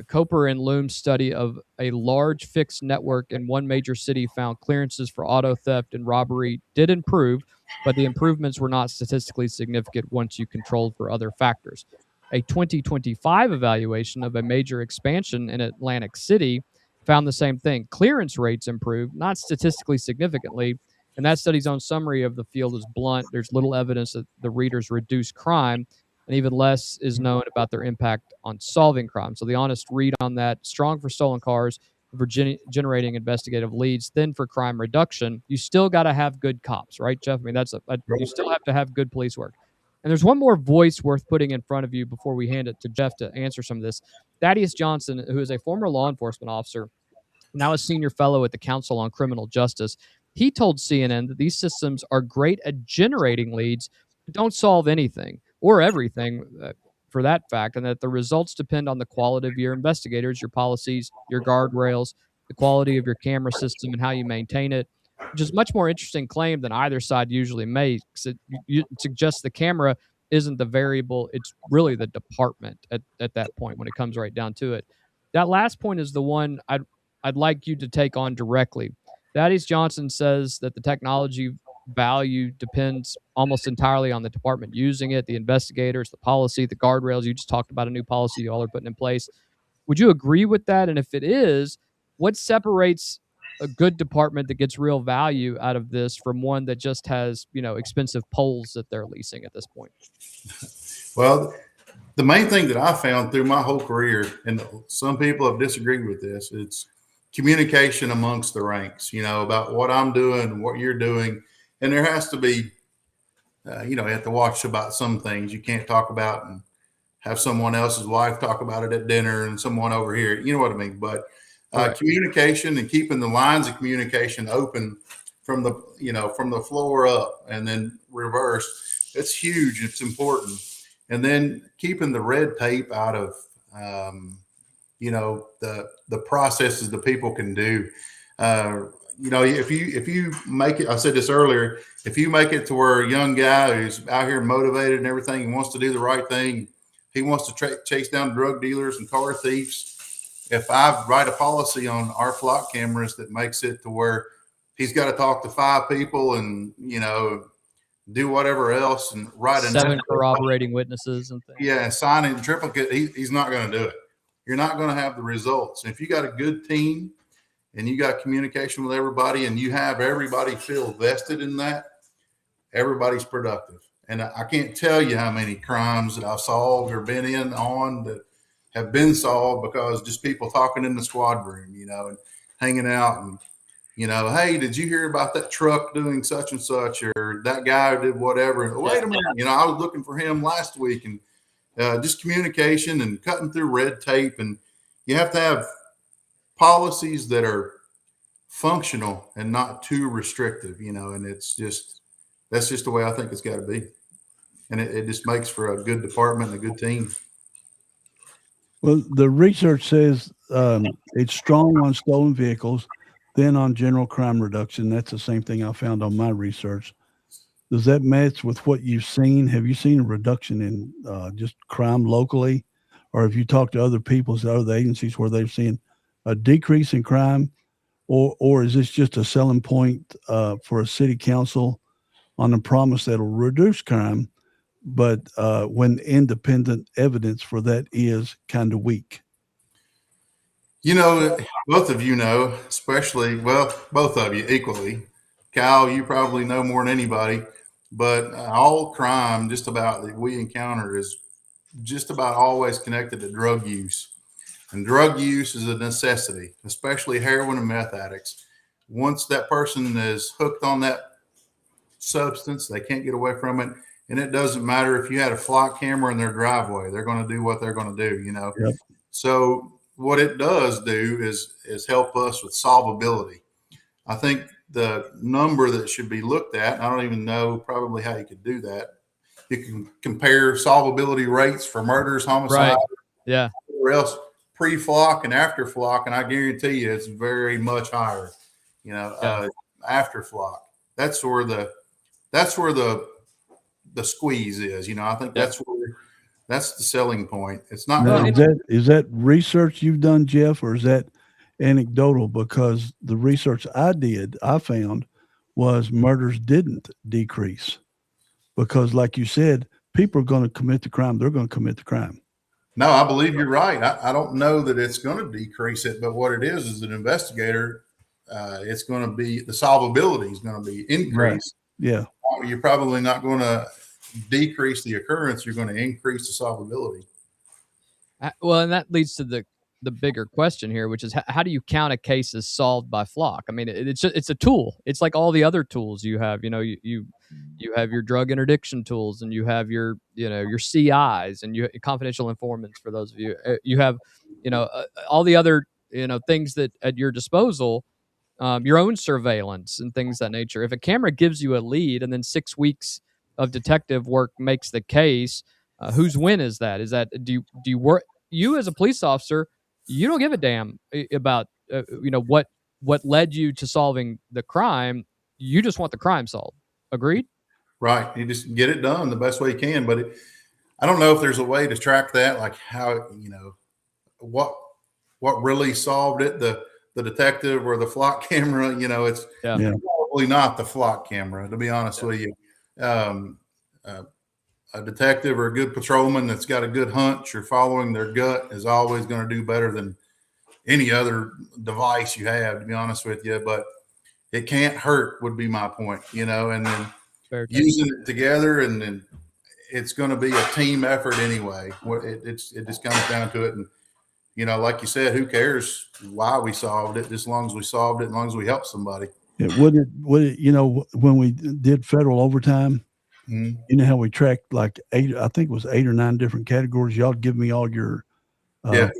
Coper and Loom's study of a large fixed network in one major city found clearances for auto theft and robbery did improve, but the improvements were not statistically significant once you controlled for other factors. A 2025 evaluation of a major expansion in Atlantic City found the same thing. Clearance rates improved, not statistically significantly, and that study's own summary of the field is blunt. There's little evidence that the readers reduce crime, and even less is known about their impact on solving crime. So the honest read on that, strong for stolen cars, for generating investigative leads, thin for crime reduction. You still got to have good cops, right, Jeff? I mean, you still have to have good police work. And there's one more voice worth putting in front of you before we hand it to Jeff to answer some of this. Thaddeus Johnson, who is a former law enforcement officer, now a senior fellow at the Council on Criminal Justice, he told CNN that these systems are great at generating leads, but don't solve anything or everything for that fact, and that the results depend on the quality of your investigators, your policies, your guardrails, the quality of your camera system, and how you maintain it, which is a much more interesting claim than either side usually makes. It suggests the camera isn't the variable. It's really the department at that point when it comes right down to it. That last point is the one I'd like you to take on directly. Thaddeus Johnson says that the technology value depends almost entirely on the department using it, the investigators, the policy, the guardrails. You just talked about a new policy you all are putting in place. Would you agree with that? And if it is, what separates a good department that gets real value out of this from one that just has, expensive poles that they're leasing at this point? Well, the main thing that I found through my whole career, and some people have disagreed with this, it's communication amongst the ranks, about what I'm doing, what you're doing. And there has to be, you have to watch about some things you can't talk about and have someone else's wife talk about it at dinner and someone over here, you know what I mean? But communication and keeping the lines of communication open from the floor up and then reverse, it's huge. It's important. And then keeping the red tape out of, the processes that people can do. if you make it, I said this earlier, if you make it to where a young guy who's out here motivated and everything, he wants to do the right thing, he wants to chase down drug dealers and car thieves. If I write a policy on our flock cameras that makes it to where he's got to talk to 5 people and, do whatever else and write 7 corroborating witnesses and things. Yeah, and sign it in triplicate, he's not going to do it. You're not going to have the results. If you got a good team and you got communication with everybody and you have everybody feel vested in that, everybody's productive. And I can't tell you how many crimes that I've solved or been in on that have been solved because just people talking in the squad room, and hanging out and, hey, did you hear about that truck doing such and such, or that guy who did whatever? And, wait a minute, I was looking for him last week, and just communication and cutting through red tape. And you have to have policies that are functional and not too restrictive, and that's just the way I think it's got to be. And it just makes for a good department and a good team. Well, the research says it's strong on stolen vehicles, then on general crime reduction. That's the same thing I found on my research. Does that match with what you've seen? Have you seen a reduction in just crime locally? Or have you talked to other people, other agencies where they've seen a decrease in crime? Or is this just a selling point for a city council on the promise that will reduce crime, but when independent evidence for that is kind of weak? Both of you know, especially, well, both of you equally. Kyle, you probably know more than anybody, but all crime just about that we encounter is just about always connected to drug use. And drug use is a necessity, especially heroin and meth addicts. Once that person is hooked on that substance, they can't get away from it. And it doesn't matter if you had a flock camera in their driveway, they're going to do what they're going to do, Yep. So what it does do is help us with solvability. I think the number that should be looked at, I don't even know probably how you could do that. You can compare solvability rates for murders, homicide, Right. Yeah. or else pre-flock and after flock, and I guarantee you it's very much higher. After flock, that's where the squeeze is. I think that's the selling point. It's not. Now, is that research you've done, Jeff, or is that anecdotal? Because the research I found was murders didn't decrease because, like you said, people are going to commit the crime. They're going to commit the crime. No, I believe you're right. I don't know that it's going to decrease it, but what it is an investigator. It's going to be the solvability is going to be increased. Right. Yeah. You're probably not going to decrease the occurrence. You're going to increase the solvability. Well, and that leads to the bigger question here, which is how do you count a case as solved by flock? I mean, it's a tool. It's like all the other tools you have. You have your drug interdiction tools, and you have your CIs, and you confidential informants. For those of you, you have all the other things that at your disposal. Your own surveillance and things of that nature. If a camera gives you a lead and then 6 weeks of detective work makes the case, whose win is that? Is that do you work? You as a police officer, you don't give a damn about what led you to solving the crime. You just want the crime solved. Agreed? Right. You just get it done the best way you can. But I don't know if there's a way to track that, like how what really solved it. The detective or the flock camera, it's probably not the flock camera, to be honest with you. A detective or a good patrolman that's got a good hunch or following their gut is always going to do better than any other device you have, to be honest with you. But it can't hurt would be my point, and then using it together, and then it's going to be a team effort anyway. It just comes down to it. And like you said, who cares why we solved it? Just as long as we solved it, as long as we helped somebody. Would it, when we did federal overtime, how we tracked like 8 or 9 different categories. Y'all give me all your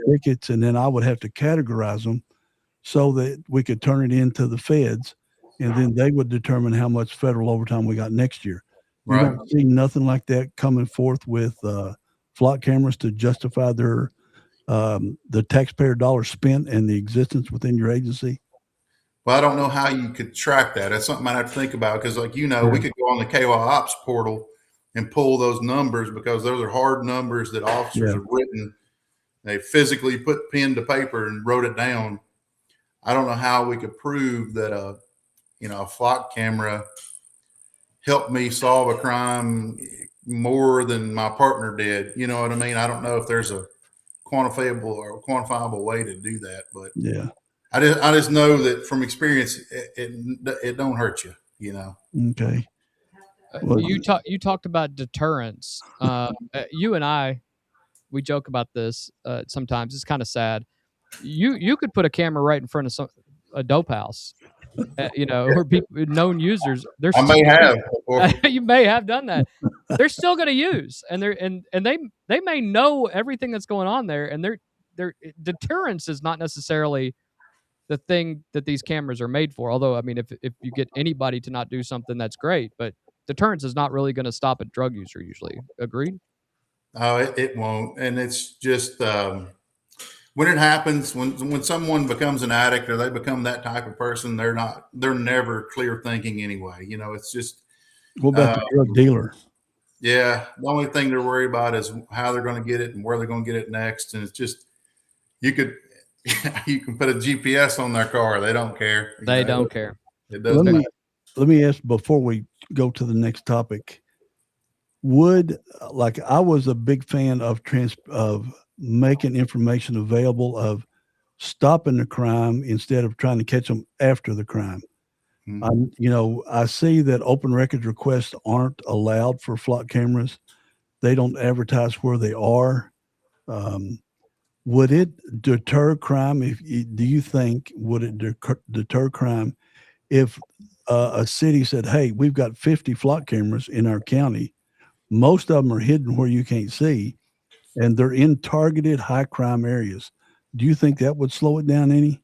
tickets, and then I would have to categorize them so that we could turn it into the feds, and then they would determine how much federal overtime we got next year. You don't see nothing like that coming forth with flock cameras to justify their the taxpayer dollars spent and the existence within your agency? Well, I don't know how you could track that. That's something I have to think about because, like, we Yeah. could go on the KY Ops portal and pull those numbers because those are hard numbers that officers Yeah. have written. They physically put pen to paper and wrote it down. I don't know how we could prove that a flock camera helped me solve a crime more than my partner did. You know what I mean? I don't know if there's a quantifiable way to do that, but Yeah. I just know that from experience, it don't hurt you, you know. Okay. Well, You talked about deterrence. You and I, we joke about this sometimes. It's kind of sad. You could put a camera right in front of a dope house, or people, known users. They're I may have. you may have done that. They're still going to use, and they may know everything that's going on there, and their deterrence is not necessarily the thing that these cameras are made for. Although, I mean, if you get anybody to not do something, that's great. But deterrence is not really going to stop a drug user usually. Agreed? Oh, it won't. And it's just when it happens, when someone becomes an addict or they become that type of person, they're never clear thinking anyway. You know, it's just what about the drug dealer? yeah. The only thing they're worried about is how they're going to get it and where they're going to get it next. And it's just you can put a GPS on their car. They don't care. They don't care. It doesn't. Let me ask before we go to the next topic. I was a big fan of making information available of stopping the crime instead of trying to catch them after the crime. Mm-hmm. I see that open records requests aren't allowed for flock cameras. They don't advertise where they are. Would it deter crime? Do you think would it deter crime if a city said, "Hey, we've got 50 flock cameras in our county. Most of them are hidden where you can't see, and they're in targeted high crime areas." Do you think that would slow it down any?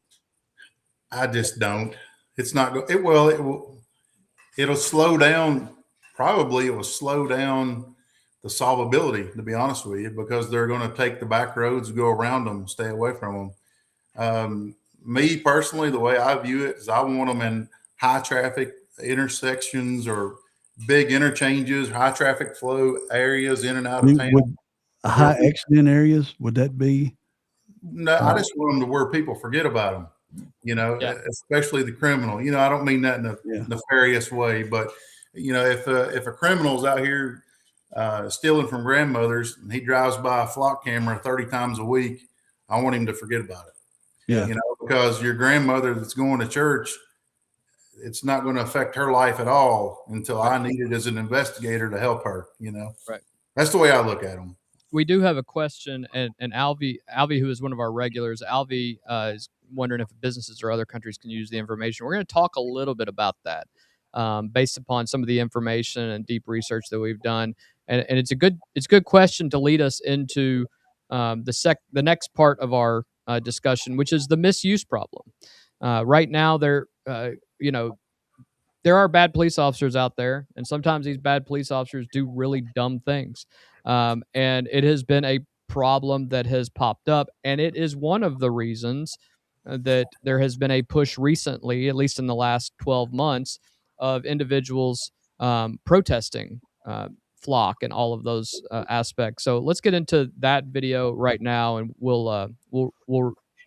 I just don't. It's not. It will. It'll slow down. Probably it will slow down the solvability. To be honest with you, because they're going to take the back roads, go around them, stay away from them. Me personally, the way I view it is, I want them in high traffic intersections or big interchanges, high traffic flow areas in and out of town. High accident areas, would that be? No, I just want them to where people forget about them. Especially the criminal. I don't mean that in a nefarious way, but if a criminal's out here stealing from grandmothers and he drives by a flock camera 30 times a week, I want him to forget about it. Yeah. Because your grandmother that's going to church, it's not going to affect her life at all until I need it as an investigator to help her. Right. That's the way I look at them. We do have a question, and Alvy, who is one of our regulars, Alvy is wondering if businesses or other countries can use the information. We're going to talk a little bit about that based upon some of the information and deep research that we've done. And it's a good question to lead us into the next part of our discussion, which is the misuse problem. Right now, there are bad police officers out there, and sometimes these bad police officers do really dumb things. And it has been a problem that has popped up, and it is one of the reasons that there has been a push recently, at least in the last 12 months, of individuals protesting flock and all of those aspects. So let's get into that video right now, and we'll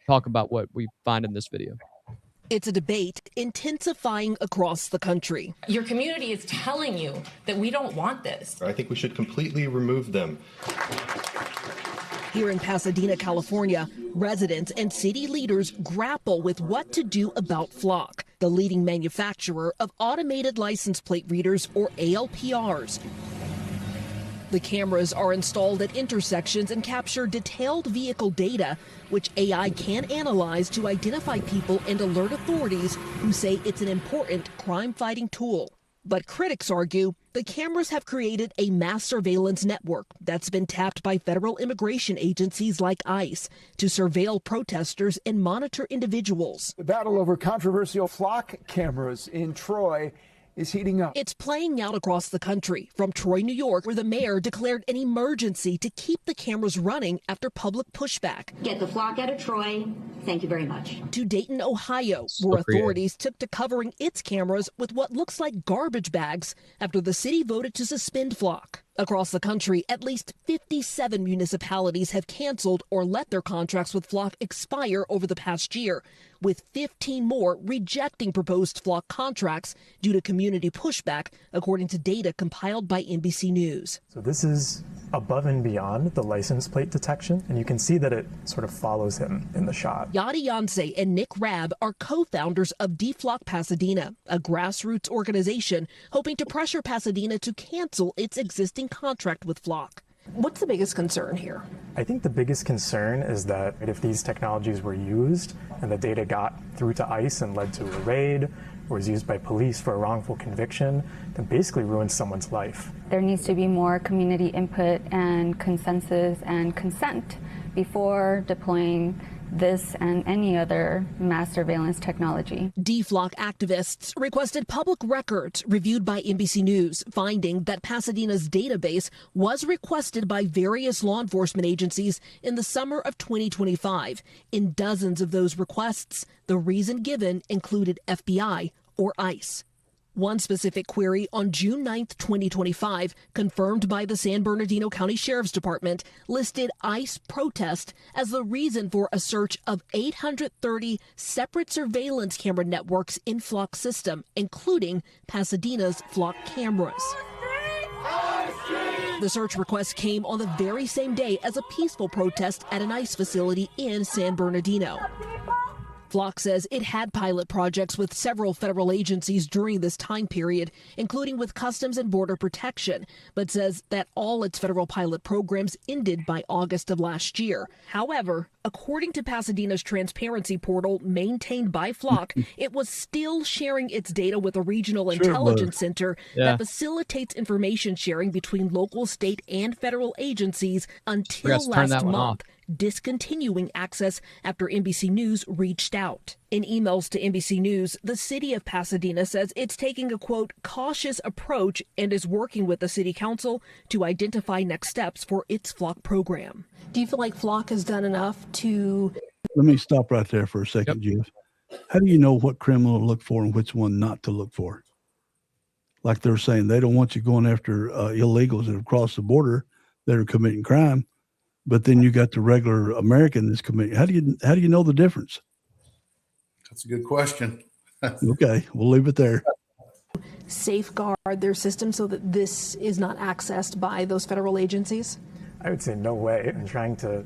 talk about what we find in this video. It's a debate intensifying across the country. Your community is telling you that we don't want this. I think we should completely remove them. Here in Pasadena, California, residents and city leaders grapple with what to do about Flock, the leading manufacturer of automated license plate readers, or ALPRs. The cameras are installed at intersections and capture detailed vehicle data, which AI can analyze to identify people and alert authorities who say it's an important crime-fighting tool. But critics argue the cameras have created a mass surveillance network that's been tapped by federal immigration agencies like ICE to surveil protesters and monitor individuals. The battle over controversial flock cameras in Troy is heating up. It's playing out across the country, from Troy, New York, where the mayor declared an emergency to keep the cameras running after public pushback. Get the flock out of Troy. Thank you very much. To Dayton, Ohio, where authorities took to covering its cameras with what looks like garbage bags after the city voted to suspend Flock. Across the country, at least 57 municipalities have canceled or let their contracts with Flock expire over the past year, with 15 more rejecting proposed Flock contracts due to community pushback, according to data compiled by NBC News. So this is above and beyond the license plate detection, and you can see that it sort of follows him in the shot. Yadi Yancey and Nick Rabb are co-founders of DeFlock Pasadena, a grassroots organization hoping to pressure Pasadena to cancel its existing contract with Flock. What's the biggest concern here? I think the biggest concern is that if these technologies were used and the data got through to ICE and led to a raid, or was used by police for a wrongful conviction, then basically ruins someone's life. There needs to be more community input and consensus and consent before deploying this and any other mass surveillance technology. DeFlock activists requested public records reviewed by NBC News, finding that Pasadena's database was requested by various law enforcement agencies in the summer of 2025. In dozens of those requests, the reason given included FBI or ICE. One specific query on June 9th, 2025, confirmed by the San Bernardino County Sheriff's Department, listed ICE protest as the reason for a search of 830 separate surveillance camera networks in Flock's system, including Pasadena's Flock cameras. The search request came on the very same day as a peaceful protest at an ICE facility in San Bernardino. Flock says it had pilot projects with several federal agencies during this time period, including with Customs and Border Protection, but says that all its federal pilot programs ended by August of last year. However, according to Pasadena's transparency portal maintained by Flock, it was still sharing its data with a regional intelligence center that facilitates information sharing between local, state, and federal agencies until last month, discontinuing access after NBC News reached out. In emails to NBC News, the city of Pasadena says it's taking a, quote, cautious approach and is working with the city council to identify next steps for its Flock program. Do you feel like Flock has done enough to... Let me stop right there for a second, Jeff. How do you know what criminal to look for and which one not to look for? Like they're saying, they don't want you going after illegals that have crossed the border that are committing crime. But then you got the regular American that's committing. How do you know the difference? That's a good question. Okay, we'll leave it there. Safeguard their system so that this is not accessed by those federal agencies? I would say no way. And trying to,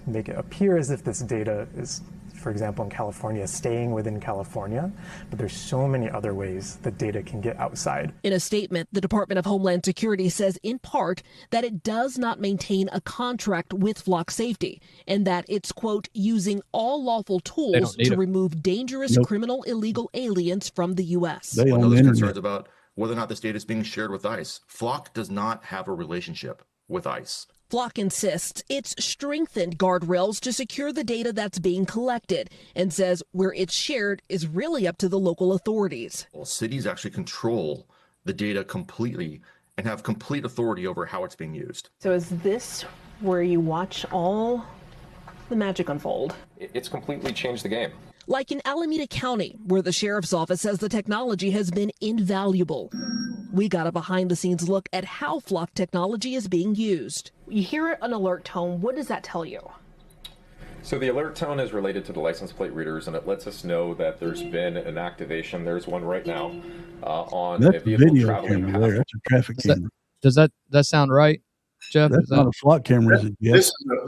make it appear as if this data is, for example, in California, staying within California, but there's so many other ways that data can get outside. In a statement, the Department of Homeland Security says in part that it does not maintain a contract with Flock Safety and that it's, quote, using all lawful tools to remove dangerous criminal illegal aliens from the U.S. They own those the concerns about whether or not this data is being shared with ICE. Flock does not have a relationship with ICE. Flock insists it's strengthened guardrails to secure the data that's being collected and says where it's shared is really up to the local authorities. Well, cities actually control the data completely and have complete authority over how it's being used. So is this where you watch all the magic unfold? It's completely changed the game. Like in Alameda County, where the sheriff's office says the technology has been invaluable. We got a behind-the-scenes look at how Flock technology is being used. You hear an alert tone. What does that tell you? So the alert tone is related to the license plate readers, and it lets us know that there's been an activation. There's one right now on That's a vehicle video traveling camera there. That's a traffic camera. Does that sound right, Jeff? That's not a Flock camera, is it?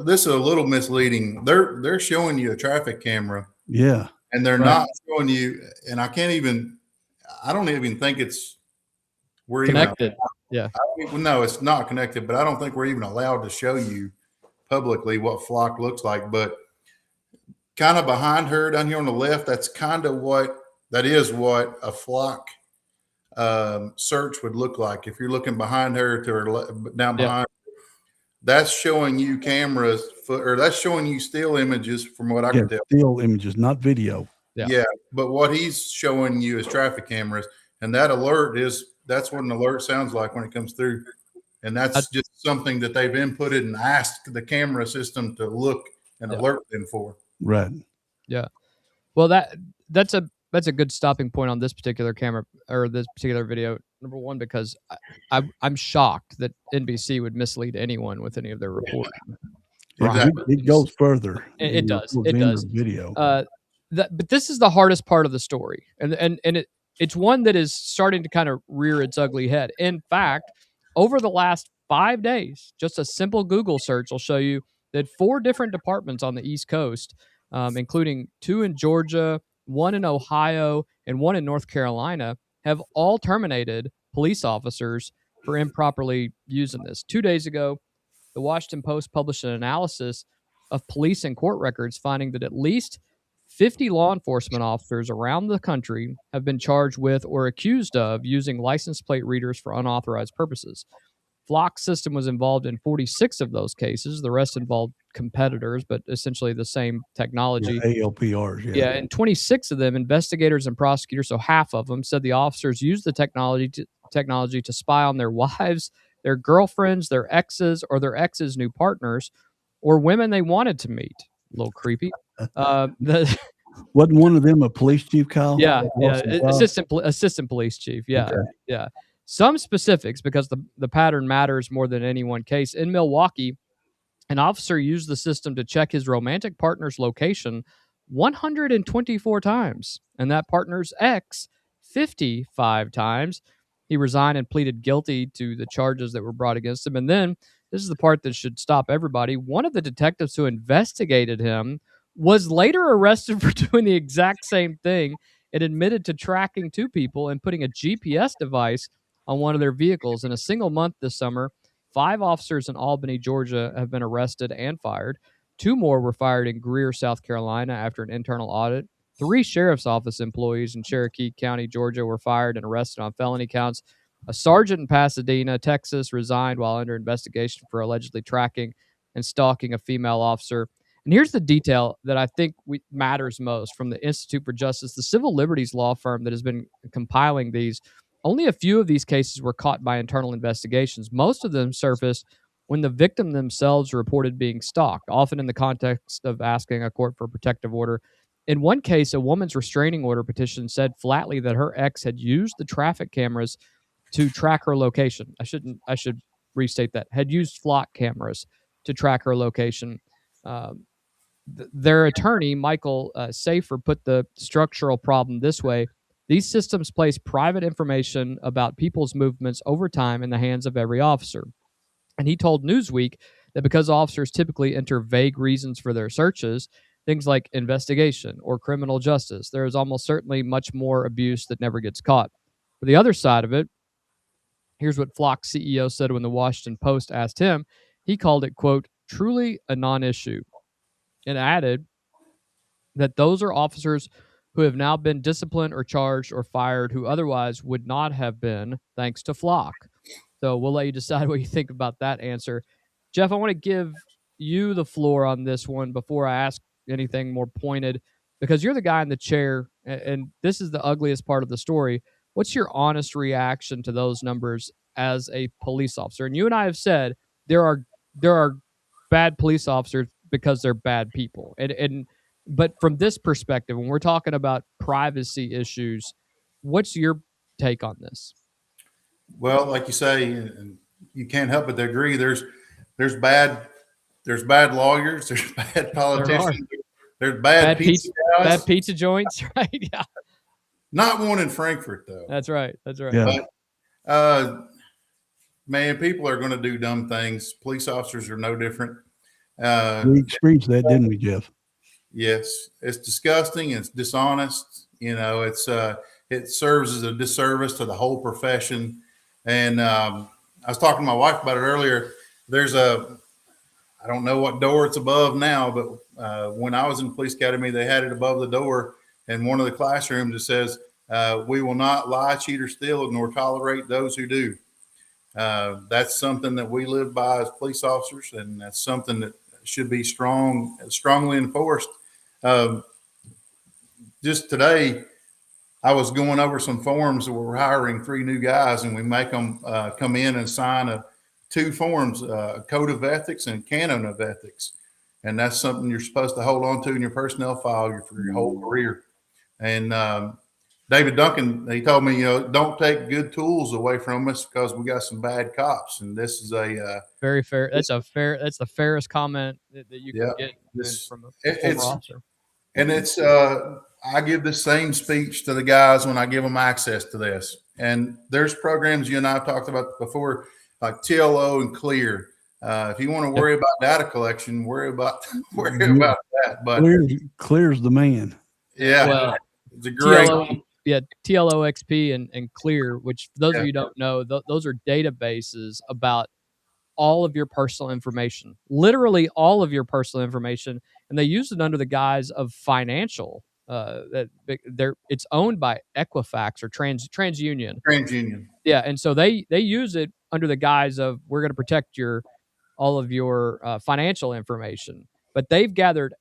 This is a little misleading. They're showing you a traffic camera. Yeah. And they're not showing you, and I don't even think we're connected. No, it's not connected, but I don't think we're even allowed to show you publicly what Flock looks like. But kind of behind her down here on the left, that's kind of what a Flock search would look like. If you're looking behind her to her down behind her, that's showing you cameras or that's showing you still images from what I can tell. Still images, not video. Yeah. But what he's showing you is traffic cameras. And that's what an alert sounds like when it comes through. And that's just something that they've inputted and asked the camera system to look and alert them for. Right. Yeah. Well, that's a good stopping point on this particular camera or this particular video. Number one, because I'm shocked that NBC would mislead anyone with any of their reporting. It goes further. It does. It does. Video. But this is the hardest part of the story, and it's one that is starting to kind of rear its ugly head. In fact, over the last 5 days, just a simple Google search will show you that 4 different departments on the East Coast, including 2 in Georgia, 1 in Ohio, and 1 in North Carolina, have all terminated police officers for improperly using this. 2 days ago, the Washington Post published an analysis of police and court records finding that at least 50 law enforcement officers around the country have been charged with or accused of using license plate readers for unauthorized purposes. Flock's system was involved in 46 of those cases. The rest involved competitors, but essentially the same technology. ALPRs, Yeah, and 26 of them, investigators and prosecutors, so half of them, said the officers used the technology to spy on their wives, their girlfriends, their exes, or their exes' new partners, or women they wanted to meet. A little creepy. Wasn't one of them a police chief, Kyle? Yeah, assistant police chief. Yeah, okay. Yeah. Some specifics, because the pattern matters more than any one case. In Milwaukee, an officer used the system to check his romantic partner's location 124 times, and that partner's ex 55 times. He resigned and pleaded guilty to the charges that were brought against him. And then, this is the part that should stop everybody, one of the detectives who investigated him was later arrested for doing the exact same thing and admitted to tracking 2 people and putting a GPS device on one of their vehicles. In a single month this summer, 5 officers in Albany, Georgia have been arrested and fired. 2 more were fired in Greer, South Carolina after an internal audit. 3 sheriff's office employees in Cherokee County, Georgia were fired and arrested on felony counts. A sergeant in Pasadena, Texas, resigned while under investigation for allegedly tracking and stalking a female officer. And here's the detail that I think matters most from the Institute for Justice, the civil liberties law firm that has been compiling these. Only a few of these cases were caught by internal investigations. Most of them surfaced when the victim themselves reported being stalked, often in the context of asking a court for a protective order. In one case, a woman's restraining order petition said flatly that her ex had used the traffic cameras to track her location. I should restate that. Had used flock cameras to track her location. Their attorney, Michael Safer, put the structural problem this way. These systems place private information about people's movements over time in the hands of every officer. And he told Newsweek that because officers typically enter vague reasons for their searches, things like investigation or criminal justice, there is almost certainly much more abuse that never gets caught. But the other side of it, here's what Flock's CEO said when the Washington Post asked him. He called it, quote, truly a non-issue, and added that those are officers who have now been disciplined or charged or fired who otherwise would not have been, thanks to Flock. So we'll let you decide what you think about that answer. Jeff, I want to give you the floor on this one before I ask anything more pointed, because you're the guy in the chair, and this is the ugliest part of the story. What's your honest reaction to those numbers as a police officer? And you and I have said there are bad police officers because they're bad people. But from this perspective, when we're talking about privacy issues, what's your take on this? Well, like you say, and you can't help but agree. There's bad lawyers. There's bad politicians. There's bad pizza guys. Bad pizza joints, right? Yeah. Not one in Frankfurt though. That's right. Yeah. But, man, people are going to do dumb things. Police officers are no different. We experienced that, didn't we, Jeff? Yes, it's disgusting. It's dishonest. It serves as a disservice to the whole profession. And I was talking to my wife about it earlier. I don't know what door it's above now, but when I was in the police academy, they had it above the door in one of the classrooms. It says, "We will not lie, cheat, or steal, nor tolerate those who do." That's something that we live by as police officers, and that's something that should be strongly enforced. Just today, I was going over some forms. We're hiring 3 new guys, and we make them come in and sign 2 forms, a code of ethics and canon of ethics. And that's something you're supposed to hold on to in your personnel file for your whole career. And David Duncan, he told me, don't take good tools away from us because we got some bad cops. And this is a very fair. That's the fairest comment that you can get from a former officer. And it's I give the same speech to the guys when I give them access to this. And there's programs you and I have talked about before, like TLO and Clear. If you want to worry about data collection, worry about that. But Clear's the man. Yeah, well, it's a great. TLO XP and Clear, which for those of you who don't know, those are databases about all of your personal information, literally all of your personal information, and they use it under the guise of financial. It's owned by Equifax or TransUnion. TransUnion. Yeah, and so they use it under the guise of we're going to protect all of your financial information, but they've gathered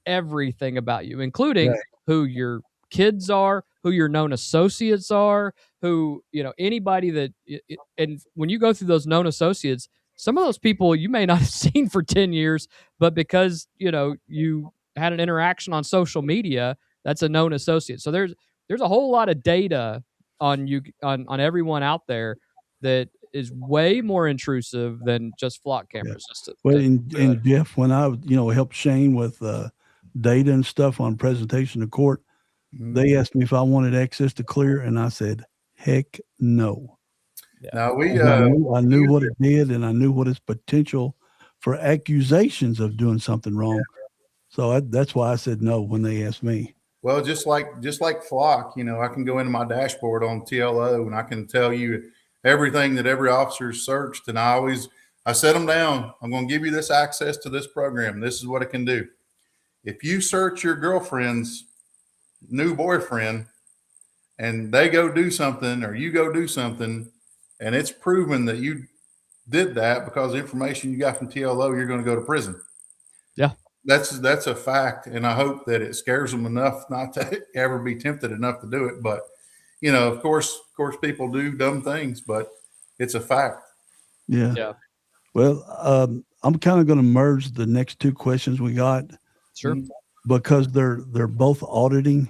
everything about you, including who your kids are, who your known associates are, who, anybody that, and when you go through those known associates, some of those people you may not have seen for 10 years, but because, you had an interaction on social media, that's a known associate. So there's a whole lot of data on you, on everyone out there that is way more intrusive than just flock cameras. And Jeff, when I, helped Shane with data and stuff on presentation to court, they asked me if I wanted access to Clear, and I said, heck no. Yeah. Now I knew what it did, and I knew what its potential for accusations of doing something wrong. So that's why I said no when they asked me. Well, just like Flock, I can go into my dashboard on TLO and I can tell you everything that every officer's searched. And I set them down. I'm going to give you this access to this program. This is what it can do. If you search your girlfriend's new boyfriend and they go do something or you go do something and it's proven that you did that because of information you got from TLO, you're going to go to prison. Yeah. That's a fact. And I hope that it scares them enough not to ever be tempted enough to do it. But, of course people do dumb things, but it's a fact. Yeah. Yeah. Well, I'm kind of going to merge the next 2 questions we got. Sure. Because they're both auditing.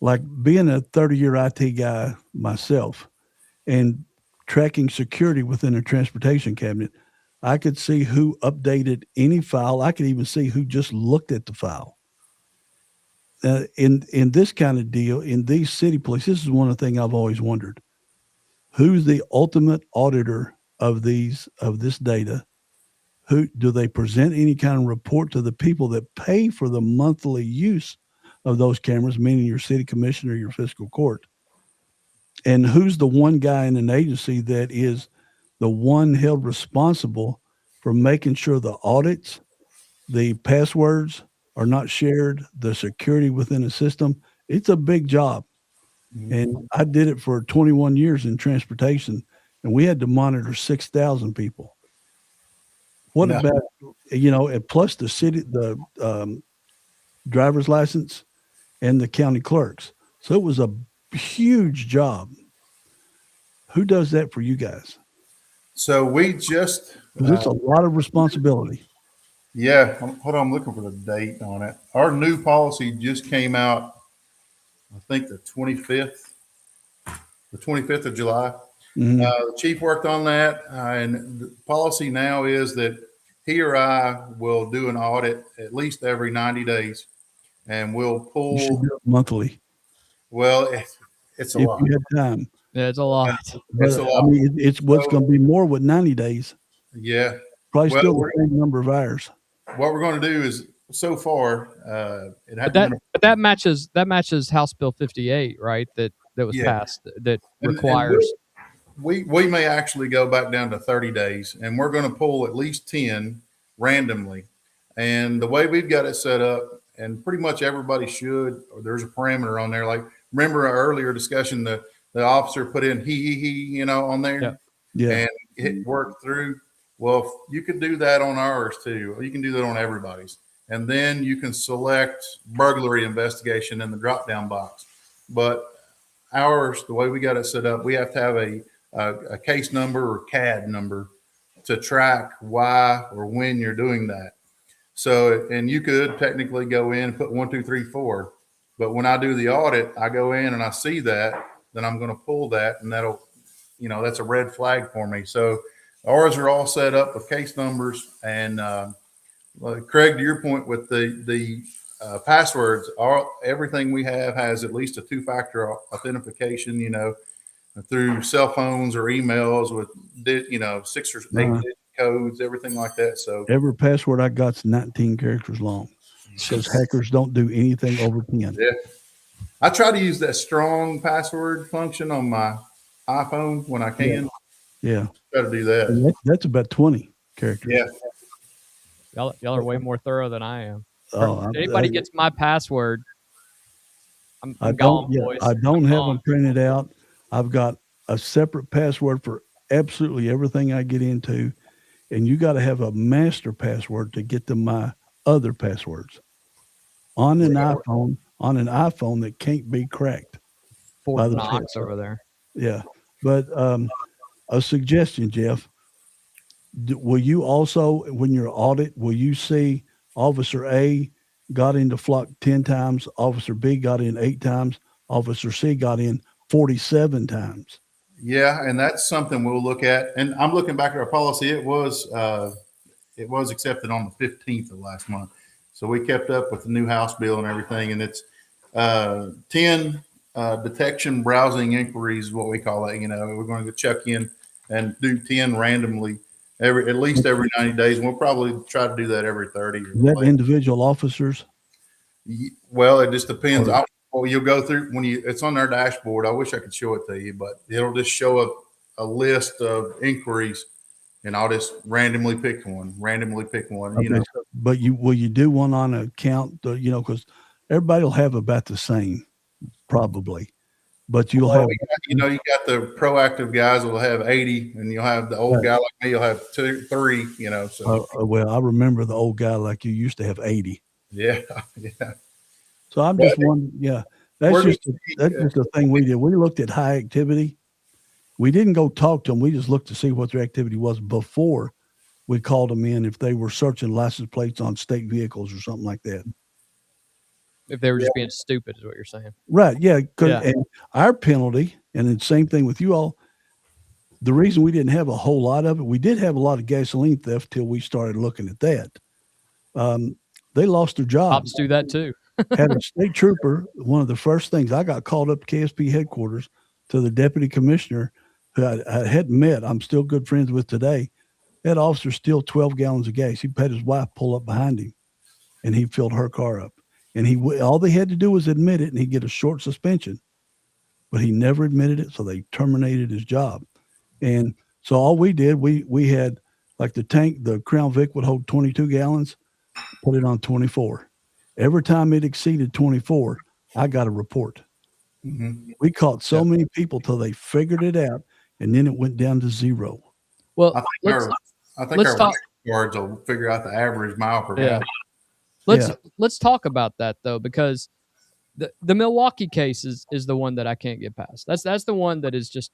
Like being a 30-year IT guy myself and tracking security within a transportation cabinet, I could see who updated any file. I could even see who just looked at the file. In this kind of deal, in these city police, this is one of the things I've always wondered. Who's the ultimate auditor of this data? Who do they present any kind of report to the people that pay for the monthly use of those cameras, meaning your city commissioner, your fiscal court? And who's the one guy in an agency that is the one held responsible for making sure the audits, the passwords are not shared, the security within a system? It's a big job. Mm-hmm. And I did it for 21 years in transportation, and we had to monitor 6,000 people. What about, and plus the city, the driver's license and the county clerks. So it was a huge job. Who does that for you guys? So we just... It's a lot of responsibility. Yeah. Hold on. I'm looking for the date on it. Our new policy just came out, I think the 25th of July. Mm-hmm. The chief worked on that, and the policy now is that he or I will do an audit at least every 90 days, and we'll pull... You should do it monthly. Well, it's a lot. If you have time. Yeah, it's a lot. It's a lot. I mean, it's what's going to be more with 90 days. Yeah. Probably still the same number of hours. What we're going to do is, so far, that matches House Bill 58, right? That was passed that requires. We may actually go back down to 30 days, and we're going to pull at least 10 randomly. And the way we've got it set up, and pretty much everybody should, or there's a parameter on there. Like, remember our earlier discussion, the officer put in he, on there, and it worked through. Well, you could do that on ours too. You can do that on everybody's. And then you can select burglary investigation in the drop-down box. but ours, the way we got it set up, we have to have a case number or CAD number to track why or when you're doing that. So, and you could technically go in and put 1, 2, 3, 4, but when I do the audit, I go in and I see that, then I'm going to pull that, and that'll, that's a red flag for me. So ours are all set up with case numbers, and Craig, to your point with the passwords, everything we have has at least a 2-factor authentication, through cell phones or emails with 6 or 8 digit codes, everything like that. So every password I got's 19 characters long, because hackers don't do anything over 10. Yeah, I try to use that strong password function on my iPhone when I can. Yeah, try to do that. That's about 20 characters. Yeah, y'all are way more thorough than I am. Oh, Anybody gets my password, I don't have them printed out. I've got a separate password for absolutely everything I get into, and you got to have a master password to get to my other passwords on an iPhone that can't be cracked. Fort Knox over there. Yeah, but a suggestion, Jeff. Will you also, when you're audit, will you see Officer A got into flock 10 times, Officer B got in 8 times, Officer C got in 47 times? Yeah, and that's something we'll look at. And I'm looking back at our policy. It was accepted on the 15th of last month. So we kept up with the new House bill and everything. And it's 10 detection browsing inquiries is what we call it. We're going to check in and do 10 randomly at least every 90 days. And we'll probably try to do that every 30. Is that individual officers? Well, it just depends. You'll go through it's on their dashboard. I wish I could show it to you, but it'll just show a list of inquiries, and I'll just randomly pick one. Okay, but will you do one on a count? Because everybody will have about the same, probably. But you'll have, you got the proactive guys will have 80, and you'll have the old guy like me. You'll have 2, 3. So well, I remember the old guy like you used to have 80. Yeah. So I'm just wondering. Yeah, that's just the thing we did. We looked at high activity. We didn't go talk to them. We just looked to see what their activity was before we called them in if they were searching license plates on state vehicles or something like that. If they were just being stupid, is what you're saying. Right. Yeah. And our penalty, and the same thing with you all, the reason we didn't have a whole lot of it, we did have a lot of gasoline theft till we started looking at that. They lost their job. Cops do that too. Had a state trooper, one of the first things, I got called up to KSP headquarters to the deputy commissioner who I hadn't met. I'm still good friends with today. That officer steal 12 gallons of gas. He had his wife pull up behind him, and he filled her car up. And all they had to do was admit it, and he'd get a short suspension. But he never admitted it, so they terminated his job. And so all we did, we had like the tank, the Crown Vic would hold 22 gallons, put it on 24. Every time it exceeded 24, I got a report. Mm-hmm. We caught so many people till they figured it out, and then it went down to 0. Well, I think our guards will figure out the average mile per gallon. Let's talk about that though, because the Milwaukee case is the one that I can't get past. That's the one that is just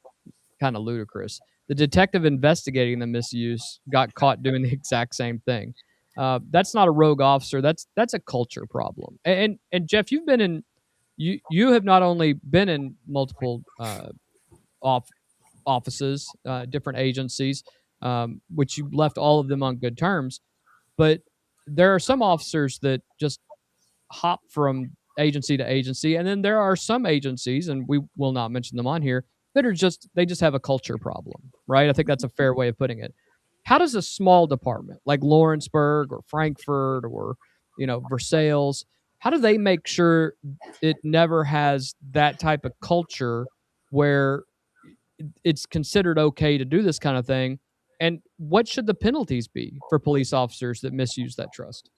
kind of ludicrous. The detective investigating the misuse got caught doing the exact same thing. That's not a rogue officer. That's a culture problem. And Jeff, you have not only been in multiple offices, different agencies, which you left all of them on good terms, but there are some officers that just hop from agency to agency, and then there are some agencies, and we will not mention them on here, that they just have a culture problem, right? I think that's a fair way of putting it. How does a small department like Lawrenceburg or Frankfurt or Versailles, how do they make sure it never has that type of culture where it's considered okay to do this kind of thing? And what should the penalties be for police officers that misuse that trust?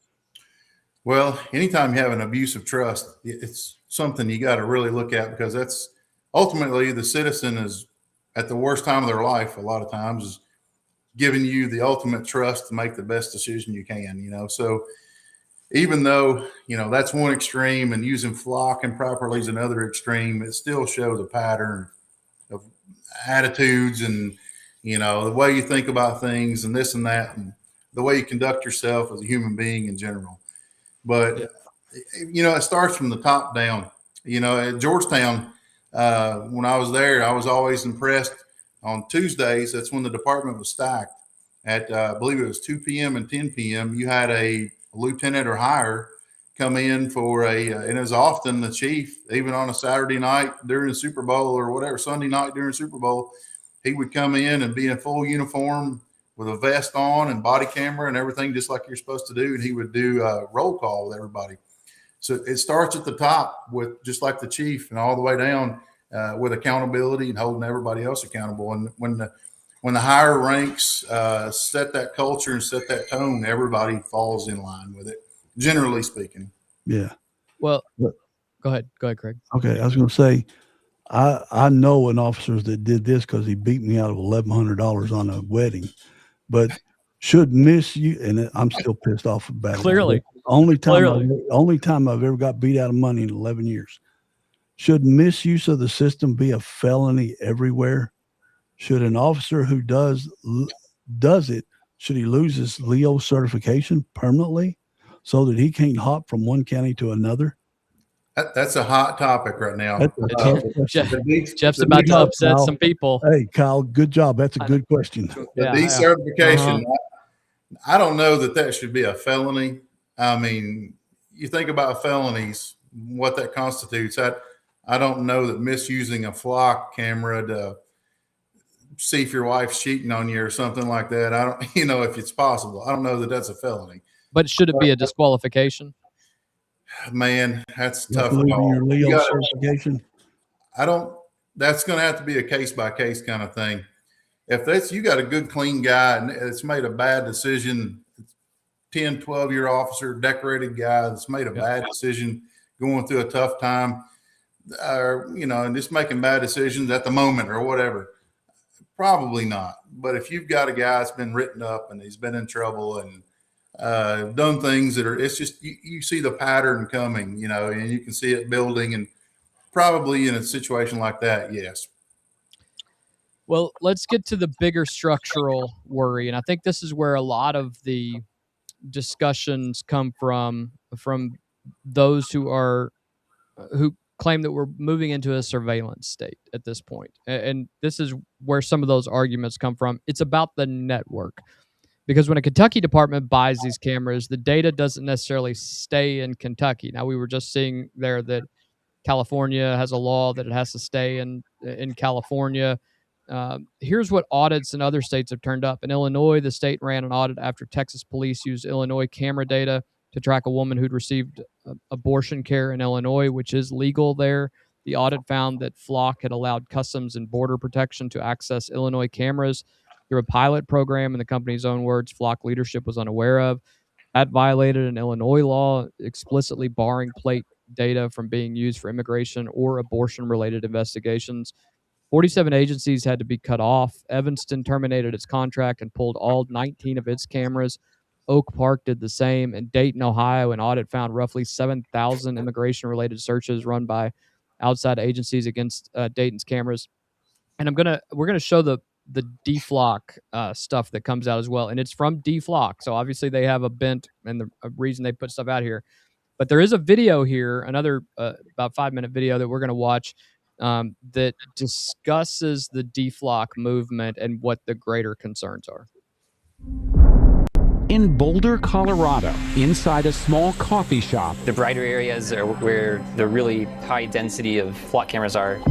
Well, anytime you have an abuse of trust, it's something you got to really look at, because that's ultimately the citizen is at the worst time of their life. A lot of times is giving you the ultimate trust to make the best decision you can, So even though, that's one extreme and using flock improperly is another extreme, it still shows a pattern of attitudes and, the way you think about things and this and that, and the way you conduct yourself as a human being in general. But, it starts from the top down. At Georgetown, when I was there, I was always impressed. On Tuesdays, that's when the department was stacked. At, I believe it was 2 p.m. and 10 p.m., you had a lieutenant or higher come in for and it was often the chief, even on a Saturday night during the Super Bowl or whatever, Sunday night during Super Bowl, he would come in and be in full uniform with a vest on and body camera and everything, just like you're supposed to do. And he would do a roll call with everybody. So it starts at the top with just like the chief and all the way down with accountability and holding everybody else accountable. And when the higher ranks set that culture and set that tone, everybody falls in line with it, generally speaking. Yeah. Well, go ahead, Craig. Okay. I was going to say, I know an officer that did this because he beat me out of $1,100 on a wedding, but should misuse, and I'm still pissed off about Clearly. it. Only time I've ever got beat out of money in 11 years. Should misuse of the system be a felony everywhere? Should an officer who does it, should he lose his Leo certification permanently so that he can't hop from one county to another? That's a hot topic right now. Jeff's about to upset some people. Hey, Kyle, good job. That's a good question. The decertification, I don't know that should be a felony. I mean, you think about felonies, what that constitutes. I don't know that misusing a flock camera to see if your wife's cheating on you or something like that. I don't, if it's possible. I don't know that that's a felony. But should it be a disqualification? Man, that's tough. Your Leo certification? That's going to have to be a case by case kind of thing. If you got a good, clean guy and it's made a bad decision, 10, 12-year officer, decorated guy that's made a bad decision, going through a tough time, or, and just making bad decisions at the moment or whatever, probably not. But if you've got a guy that's been written up and he's been in trouble and done things it's just, you see the pattern coming, and you can see it building, and probably in a situation like that, yes. Well, let's get to the bigger structural worry. And I think this is where a lot of the discussions come from those who claim that we're moving into a surveillance state at this point. And this is where some of those arguments come from. It's about the network. Because when a Kentucky department buys these cameras, the data doesn't necessarily stay in Kentucky. Now, we were just seeing there that California has a law that it has to stay in California. Here's what audits in other states have turned up. In Illinois, the state ran an audit after Texas police used Illinois camera data to track a woman who'd received abortion care in Illinois, which is legal there. The audit found that Flock had allowed Customs and Border Protection to access Illinois cameras through a pilot program, in the company's own words, Flock leadership was unaware of. That violated an Illinois law explicitly barring plate data from being used for immigration or abortion-related investigations. 47 agencies had to be cut off. Evanston terminated its contract and pulled all 19 of its cameras. Oak Park did the same. In Dayton, Ohio, an audit found roughly 7,000 immigration-related searches run by outside agencies against Dayton's cameras. And we're gonna show the DFlock stuff that comes out as well, and it's from DFlock. So obviously they have a bent and a reason they put stuff out here. But there is a video here, another about 5-minute video that we're going to watch that discusses the DFlock movement and what the greater concerns are. In Boulder, Colorado, inside a small coffee shop. The brighter areas are where the really high density of flock cameras are.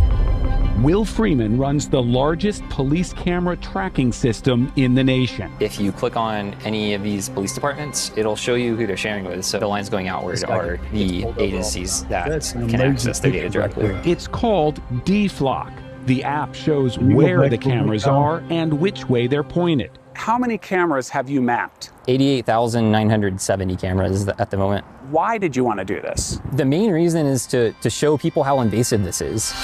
Will Freeman runs the largest police camera tracking system in the nation. If you click on any of these police departments, it'll show you who they're sharing with. So the lines going outward are the agencies that can access their data directly. It's called DFlock. The app shows where the cameras are and which way they're pointed. How many cameras have you mapped? 88,970 cameras at the moment. Why did you want to do this? The main reason is to show people how invasive this is.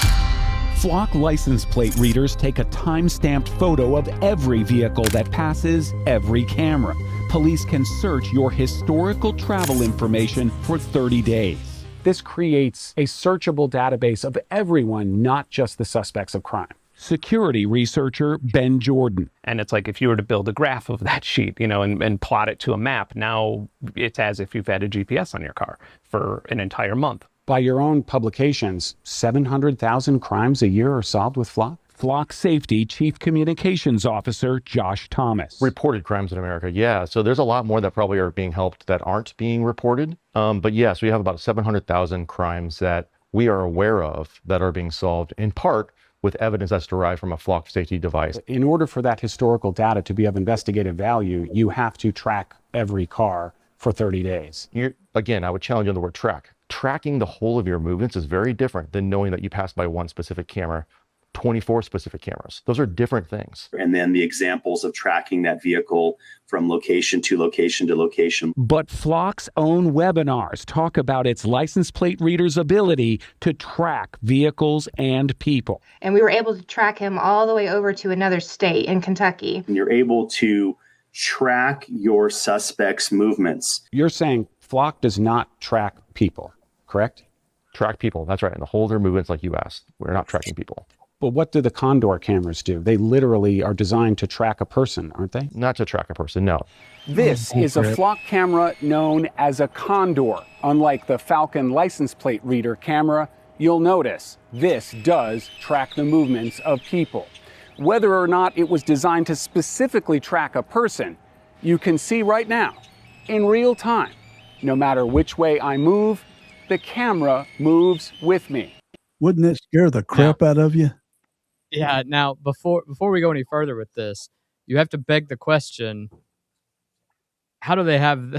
Flock license plate readers take a time-stamped photo of every vehicle that passes every camera. Police can search your historical travel information for 30 days. This creates a searchable database of everyone, not just the suspects of crime. Security researcher Ben Jordan. And it's like if you were to build a graph of that sheet, and plot it to a map, now it's as if you've had a GPS on your car for an entire month. By your own publications, 700,000 crimes a year are solved with Flock? Flock Safety Chief Communications Officer Josh Thomas. Reported crimes in America, yeah. So there's a lot more that probably are being helped that aren't being reported. But yes, we have about 700,000 crimes that we are aware of that are being solved in part with evidence that's derived from a Flock safety device. In order for that historical data to be of investigative value, you have to track every car for 30 days. Again, I would challenge you on the word track. Tracking the whole of your movements is very different than knowing that you passed by one specific camera, 24 specific cameras. Those are different things. And then the examples of tracking that vehicle from location to location to location. But Flock's own webinars talk about its license plate reader's ability to track vehicles and people. And we were able to track him all the way over to another state in Kentucky. And you're able to track your suspect's movements. You're saying Flock does not track people, correct? Track people, that's right. And hold their movements like you asked. We're not tracking people. But what do the Condor cameras do? They literally are designed to track a person, aren't they? Not to track a person, no. This is a Flock camera known as a Condor. Unlike the Falcon license plate reader camera, you'll notice this does track the movements of people. Whether or not it was designed to specifically track a person, you can see right now, in real time, no matter which way I move, the camera moves with me. Wouldn't that scare the crap out of you? Yeah. Now, before we go any further with this, you have to beg the question: how do they have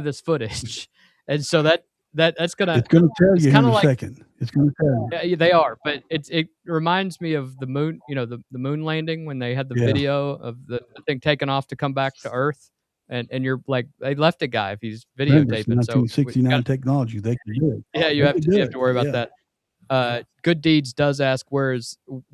this footage? And so that's it's gonna tell you in a second. It's gonna tell you. Yeah, they are, but it reminds me of the moon. The moon landing when they had the video of the thing taken off to come back to Earth, and you're like, they left a guy if he's videotaping. 1969 technology, they can do it. Yeah, you have to worry about that. Good Deeds does ask where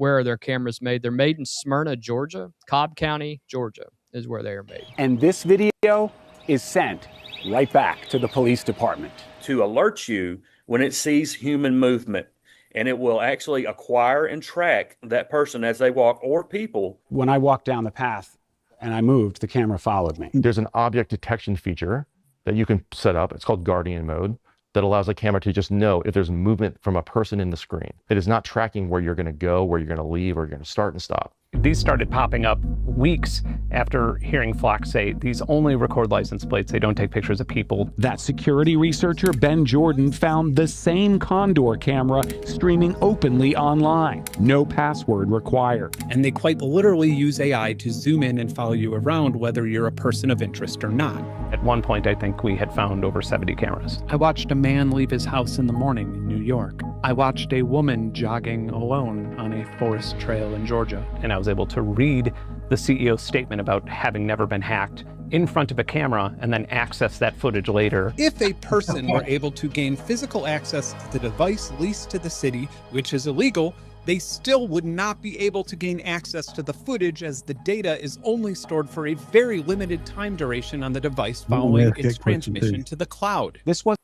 are their cameras made? They're made in Smyrna, Georgia. Cobb County, Georgia is where they are made. And this video is sent right back to the police department to alert you when it sees human movement, and it will actually acquire and track that person as they walk or people. When I walked down the path and I moved, the camera followed me. There's an object detection feature that you can set up. It's called Guardian mode, that allows the camera to just know if there's movement from a person in the screen. It is not tracking where you're going to go, where you're going to leave, or you're going to start and stop. These started popping up weeks after hearing Flock say these only record license plates. They don't take pictures of people. That security researcher, Ben Jordan, found the same Condor camera streaming openly online. No password required. And they quite literally use AI to zoom in and follow you around whether you're a person of interest or not. At one point, I think we had found over 70 cameras. I watched a man leave his house in the morning in New York. I watched a woman jogging alone on a forest trail in Georgia. And I was able to read the CEO's statement about having never been hacked in front of a camera and then access that footage later. If a person were able to gain physical access to the device leased to the city, which is illegal, they still would not be able to gain access to the footage, as the data is only stored for a very limited time duration on the device following its transmission to the cloud. This was,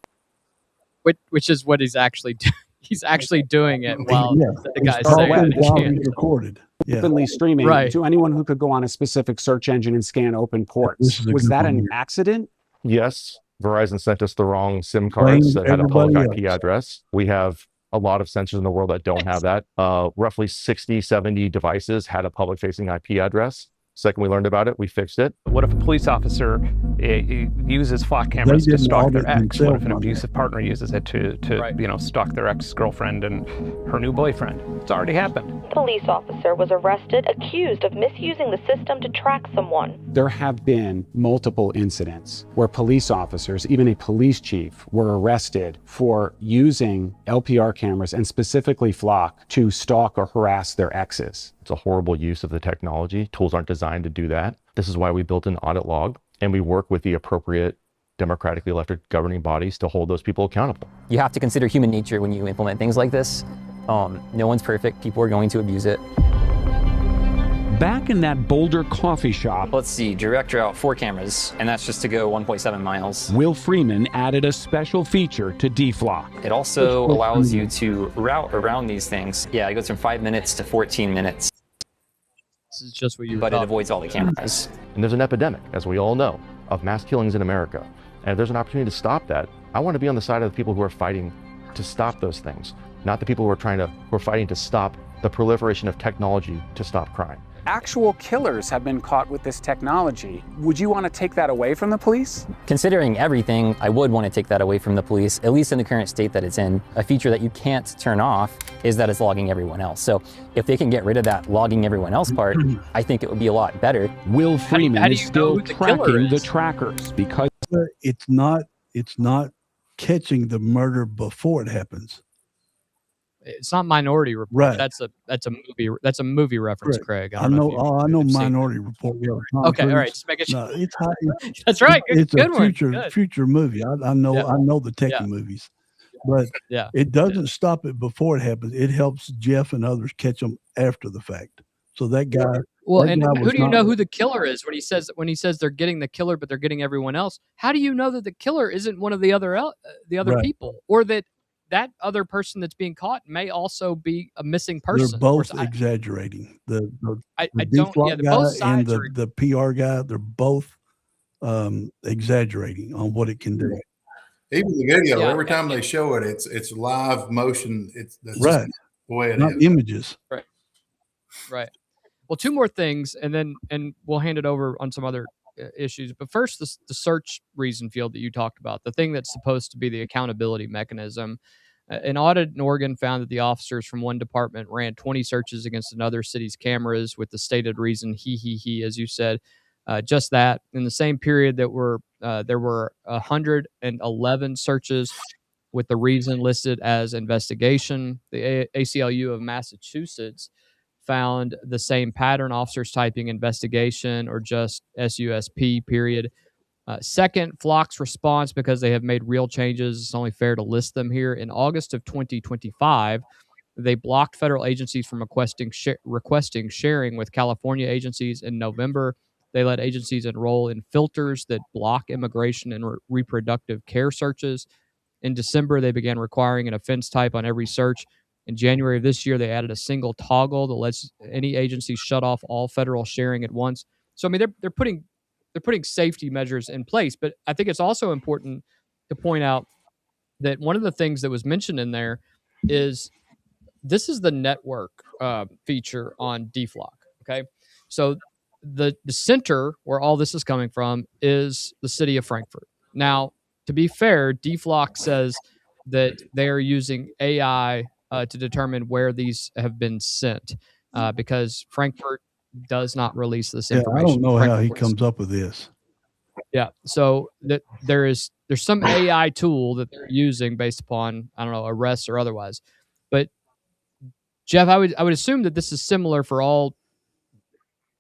which is what he's actually doing. He's actually doing it while the guy's saying it's recorded. Openly streaming to anyone who could go on a specific search engine and scan open ports. Was that an accident? Yes. Verizon sent us the wrong SIM cards that had a public IP address. We have a lot of sensors in the world that don't have that. Roughly 60, 70 devices had a public-facing IP address. Second we learned about it, we fixed it. What if a police officer uses Flock cameras to stalk their ex? What if an abusive partner uses it to stalk their ex-girlfriend and her new boyfriend? It's already happened. A police officer was arrested accused of misusing the system to track someone. There have been multiple incidents where police officers, even a police chief, were arrested for using LPR cameras and specifically Flock to stalk or harass their exes. It's a horrible use of the technology. Tools aren't designed to do that. This is why we built an audit log, and we work with the appropriate democratically elected governing bodies to hold those people accountable. You have to consider human nature when you implement things like this. No one's perfect. People are going to abuse it. Back in that Boulder coffee shop, Let's see, direct route, 4 cameras, and that's just to go 1.7 miles. Will Freeman added a special feature to DFLOC. It also allows you to route around these things. Yeah, it goes from 5 minutes to 14 minutes. This is just what you. But it avoids all the cameras. And there's an epidemic, as we all know, of mass killings in America. And if there's an opportunity to stop that, I want to be on the side of the people who are fighting to stop those things, not the people who are fighting to stop the proliferation of technology to stop crime. Actual killers have been caught with this technology. Would you want to take that away from the police? Considering everything, I would want to take that away from the police, at least in the current state that it's in. A feature that you can't turn off is that it's logging everyone else. So if they can get rid of that logging everyone else part, I think it would be a lot better. Will Freeman is still tracking the trackers because it's not catching the murder before it happens. It's not Minority Report. Right. That's a movie reference, Right. Craig. I know. I know Minority Report. Yeah, Okay, all right. Just making sure. No, it's high. That's right. It's Good a one. future movie. I know. Yeah. I know the techie Yeah. movies, but Yeah. it doesn't stop it before it happens. It helps Jeff and others catch them after the fact. So that guy. Well, that and guy who was do you not- know who the killer is when he says they're getting the killer, but they're getting everyone else? How do you know that the killer isn't one of the other Right. people, or that other person that's being caught may also be a missing They're person? both Or- exaggerating. The I don't. DFLOC Yeah, guy both and sides are. the PR guy. They're both exaggerating on what it can do. Even the video, Yeah, every time they show it, it's live motion. That's Right. just the way it Not is. images. Right. Well, 2 more things, and we'll hand it over on some other issues. But first, the search reason field that you talked about, the thing that's supposed to be the accountability mechanism. An audit in Oregon found that the officers from one department ran 20 searches against another city's cameras with the stated reason, he, as you said, just that. In the same period, there were 111 searches with the reason listed as investigation. The ACLU of Massachusetts found the same pattern, officers typing investigation or just SUSP, period. Second, Flock's response, because they have made real changes, it's only fair to list them here. In August of 2025, they blocked federal agencies from requesting sharing with California agencies. In November, they let agencies enroll in filters that block immigration and reproductive care searches. In December, they began requiring an offense type on every search. In January of this year, they added a single toggle that lets any agency shut off all federal sharing at once. So, I mean, they're putting safety measures in place, but I think it's also important to point out that one of the things that was mentioned in there is this is the network feature on DFLOC. Okay, so the center where all this is coming from is the city of Frankfurt. Now, to be fair, DFLOC says that they are using AI to determine where these have been sent because Frankfurt does not release this Yeah, information. I don't know how he Frankfurt comes up with this. Yeah, so that there's some AI tool that they're using based upon, I don't know, arrests or otherwise. But Jeff, I would assume that this is similar for all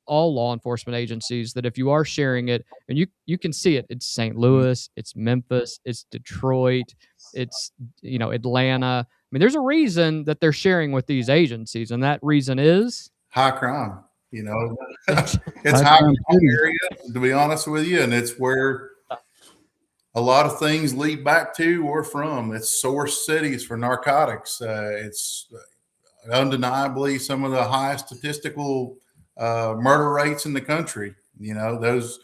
law enforcement agencies, that if you are sharing it, and you can see it, it's St. Louis, it's Memphis, it's Detroit, it's Atlanta. I mean, there's a reason that they're sharing with these agencies, and that reason is High crime. It's high crime area, to be honest with you, and it's where a lot of things lead back to or from. It's source cities for narcotics. It's undeniably some of the highest statistical murder rates in the country. Those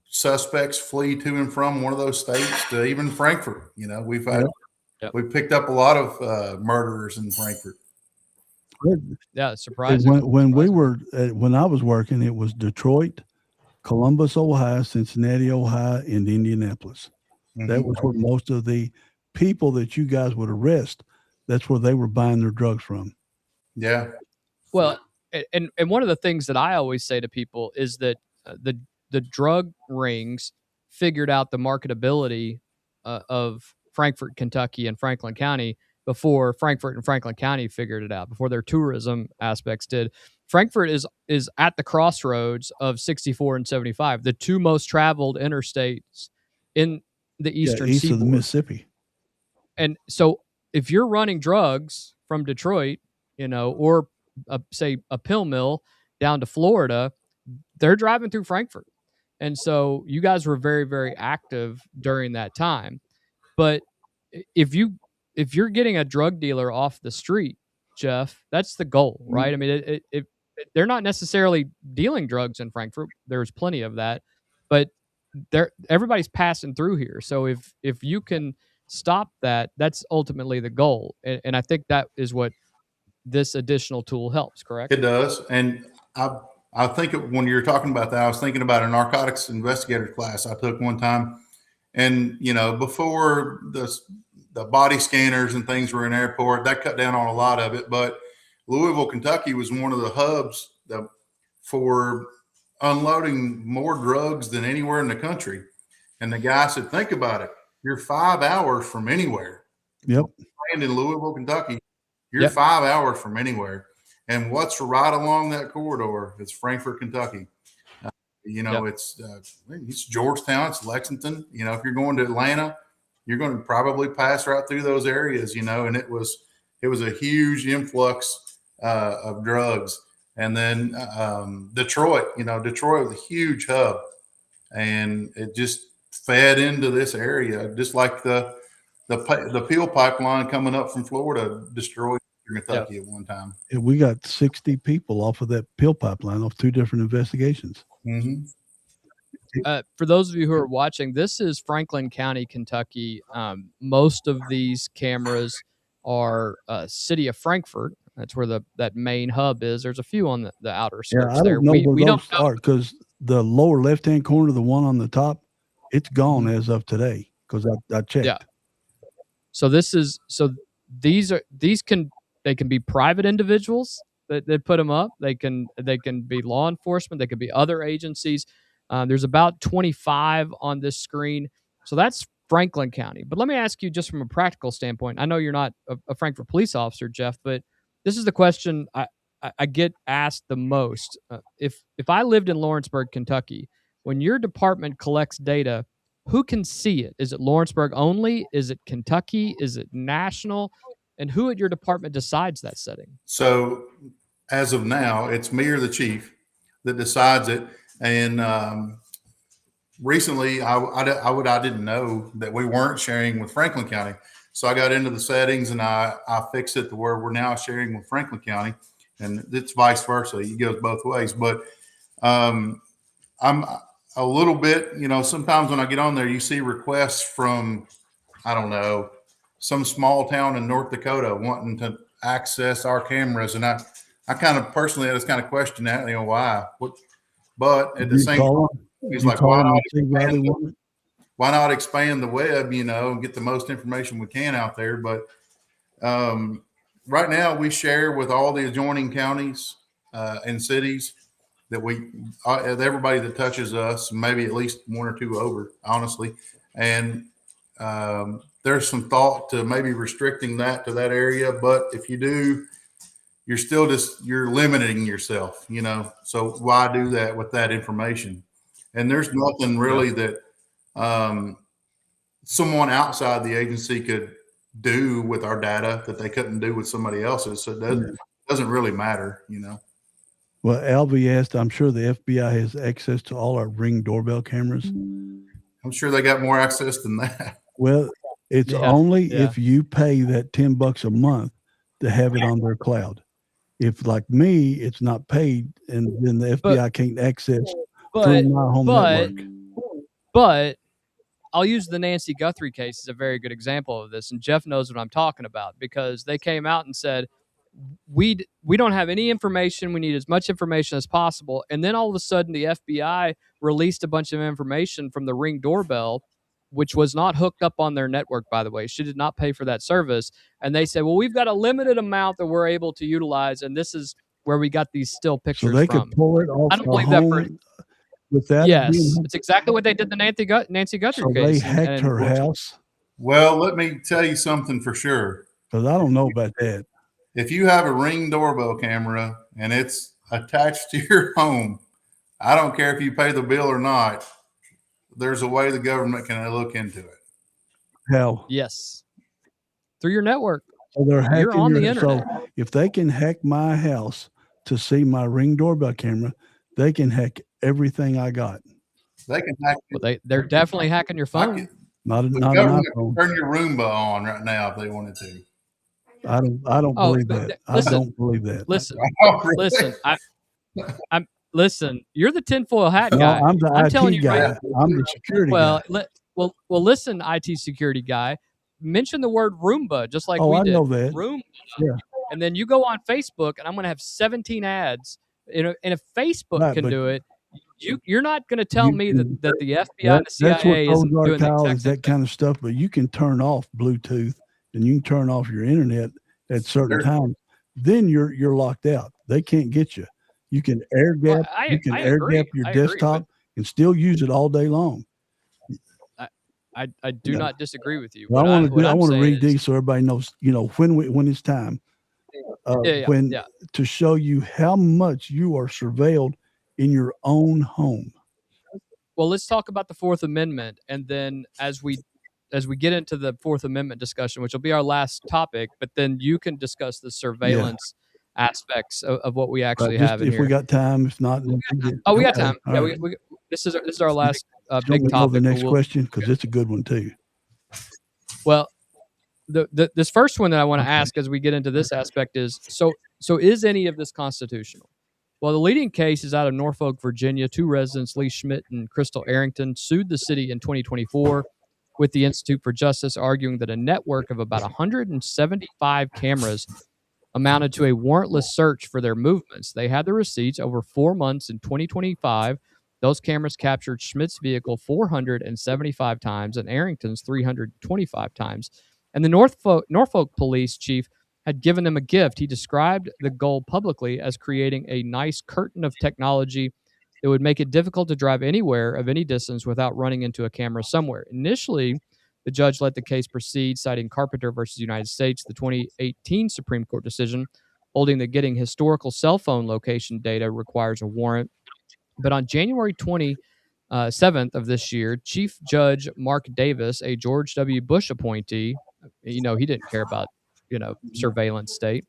suspects flee to and from one of those states to even Frankfurt. We've picked up a lot of murderers in Frankfurt. Yeah, it's surprising. When I was working, it was Detroit, Columbus, Ohio, Cincinnati, Ohio, and Indianapolis. Mm-hmm. That was where most of the people that you guys would arrest, that's where they were buying their drugs from. Yeah. Well, and one of the things that I always say to people is that the drug rings figured out the marketability of Frankfort, Kentucky, and Franklin County before Frankfort and Franklin County figured it out, before their tourism aspects did. Frankfort is at the crossroads of 64 and 75, the two most traveled interstates in the eastern east seaboard. of the Mississippi. And so if you're running drugs from Detroit, or say a pill mill down to Florida, they're driving through Frankfurt. And so you guys were very, very active during that time. But if you're getting a drug dealer off the street, Jeff, that's the goal, right? I mean, they're not necessarily dealing drugs in Frankfurt. There's plenty of that, but everybody's passing through here. So if you can stop that, that's ultimately the goal. And I think that is what this additional tool helps, correct? It does. And I think when you're talking about that, I was thinking about a narcotics investigator class I took one time. And, before the body scanners and things were in airport, that cut down on a lot of it. But Louisville, Kentucky was one of the hubs for unloading more drugs than anywhere in the country. And the guy said, think about it. You're 5 hours from anywhere. Yep. And in Louisville, Kentucky, you're 5 hours from anywhere. And what's right along that corridor? It's Frankfort, Kentucky. It's Georgetown, it's Lexington. If you're going to Atlanta, you're going to probably pass right through those areas, and it was a huge influx of drugs. And then Detroit, Detroit was a huge hub, and it just fed into this area, just like the Peel pipeline coming up from Florida destroyed Kentucky at one time. And we got 60 people off of that Peel pipeline off 2 different investigations. Mm-hmm. For those of you who are watching, this is Franklin County, Kentucky. Most of these cameras are city of Frankfurt. That's where that main hub is. There's a few on the outer skirts there. We don't know because the lower left-hand corner, the one on the top, it's gone as of today because I checked. Yeah. So these can be private individuals that put them up. They can be law enforcement. They could be other agencies. There's about 25 on this screen. So that's Franklin County. But let me ask you, just from a practical standpoint, I know you're not a Frankfurt police officer, Jeff, but this is the question I get asked the most. If I lived in Lawrenceburg, Kentucky, when your department collects data, who can see it? Is it Lawrenceburg only? Is it Kentucky? Is it national? And who at your department decides that setting? So as of now, it's me or the chief that decides it. And recently, I didn't know that we weren't sharing with Franklin County. So I got into the settings and I fixed it to where we're now sharing with Franklin County, and it's vice versa. It goes both ways. But I'm a little bit, sometimes when I get on there, you see requests from, I don't know, some small town in North Dakota wanting to access our cameras. And I kind of personally, I just kind of question that, why? But at the same time, he's like, why not expand the web, and get the most information we can out there. But right now we share with all the adjoining counties and cities that everybody that touches us, maybe at least 1 or 2 over, honestly. And there's some thought to maybe restricting that to that area. But if you do, you're still you're limiting yourself, so why do that with that information? And there's nothing really that someone outside the agency could do with our data that they couldn't do with somebody else's. So it doesn't really matter, Well, Alvy asked, I'm sure the FBI has access to all our Ring doorbell cameras. I'm sure they got more access than that. Well, it's only if you pay that $10 a month to have it on their cloud. If, like me, it's not paid, and then the FBI can't access through my home network. But I'll use the Nancy Guthrie case as a very good example of this, and Jeff knows what I'm talking about, because they came out and said, we don't have any information. We need as much information as possible. And then all of a sudden, the FBI released a bunch of information from the Ring doorbell, which was not hooked up on their network, by the way. She did not pay for that service. And they said, well, we've got a limited amount that we're able to utilize, and this is where we got these still pictures from. So they from. could pull it off. I don't believe that with that. Yes, it's exactly what they did the Nancy Guthrie so case. They hacked her house. Well, let me tell you something for sure, because I don't know about that. If you have a Ring doorbell camera and it's attached to your home, I don't care if you pay the bill or not, there's a way the government can look into it. How? Yes. through your network. So they're hacking You're on the internet. So if they can hack my house to see my Ring doorbell camera, they can hack everything I got. They can hack. Well, they're definitely hacking your phone. Not The an government iPhone. can turn your Roomba on right now if they wanted to. I don't believe that. Listen, I don't believe that. Listen, Oh, really? listen. Listen. You're the tinfoil hat No, guy. I'm the IT telling you guy. right. I'm the security guy. Well, listen, IT security guy. Mention the word Roomba, just like we I did. know that. Roomba. Yeah. And then you go on Facebook, and I'm going to have 17 ads. And if Facebook Right, can but do it, you're not going to tell me that the FBI and the that's what CIA isn't throws our doing the towel exact is same that kind of stuff. But you can turn off Bluetooth and you can turn off your internet at certain times. Then you're locked out. They can't get you. You can air gap. You can air gap your desktop and still use it all day long. I do not disagree with you. Well, I want to read these so everybody knows. When it's time. To show you how much you are surveilled in your own home. Well, let's talk about the Fourth Amendment, and then as we get into the Fourth Amendment discussion, which will be our last topic, but then you can discuss the surveillance aspects of what we actually have in if here. we got time, if not, we got time. Yeah, right. This is our last big topic. The next question, because it's a good one too. Well, this first one that I want to ask as we get into this aspect is so is any of this constitutional? Well, the leading case is out of Norfolk, Virginia. Two residents, Lee Schmidt and Crystal Arrington, sued the city in 2024 with the Institute for Justice, arguing that a network of about 175 cameras amounted to a warrantless search for their movements. They had the receipts over 4 months in 2025. Those cameras captured Schmidt's vehicle 475 times and Arrington's 325 times. And the Norfolk police chief had given them a gift. He described the goal publicly as creating a nice curtain of technology that would make it difficult to drive anywhere of any distance without running into a camera somewhere. Initially, the judge let the case proceed, citing Carpenter versus United States, the 2018 Supreme Court decision, holding that getting historical cell phone location data requires a warrant. But on January 27th of this year, Chief Judge Mark Davis, a George W. Bush appointee, he didn't care about surveillance state,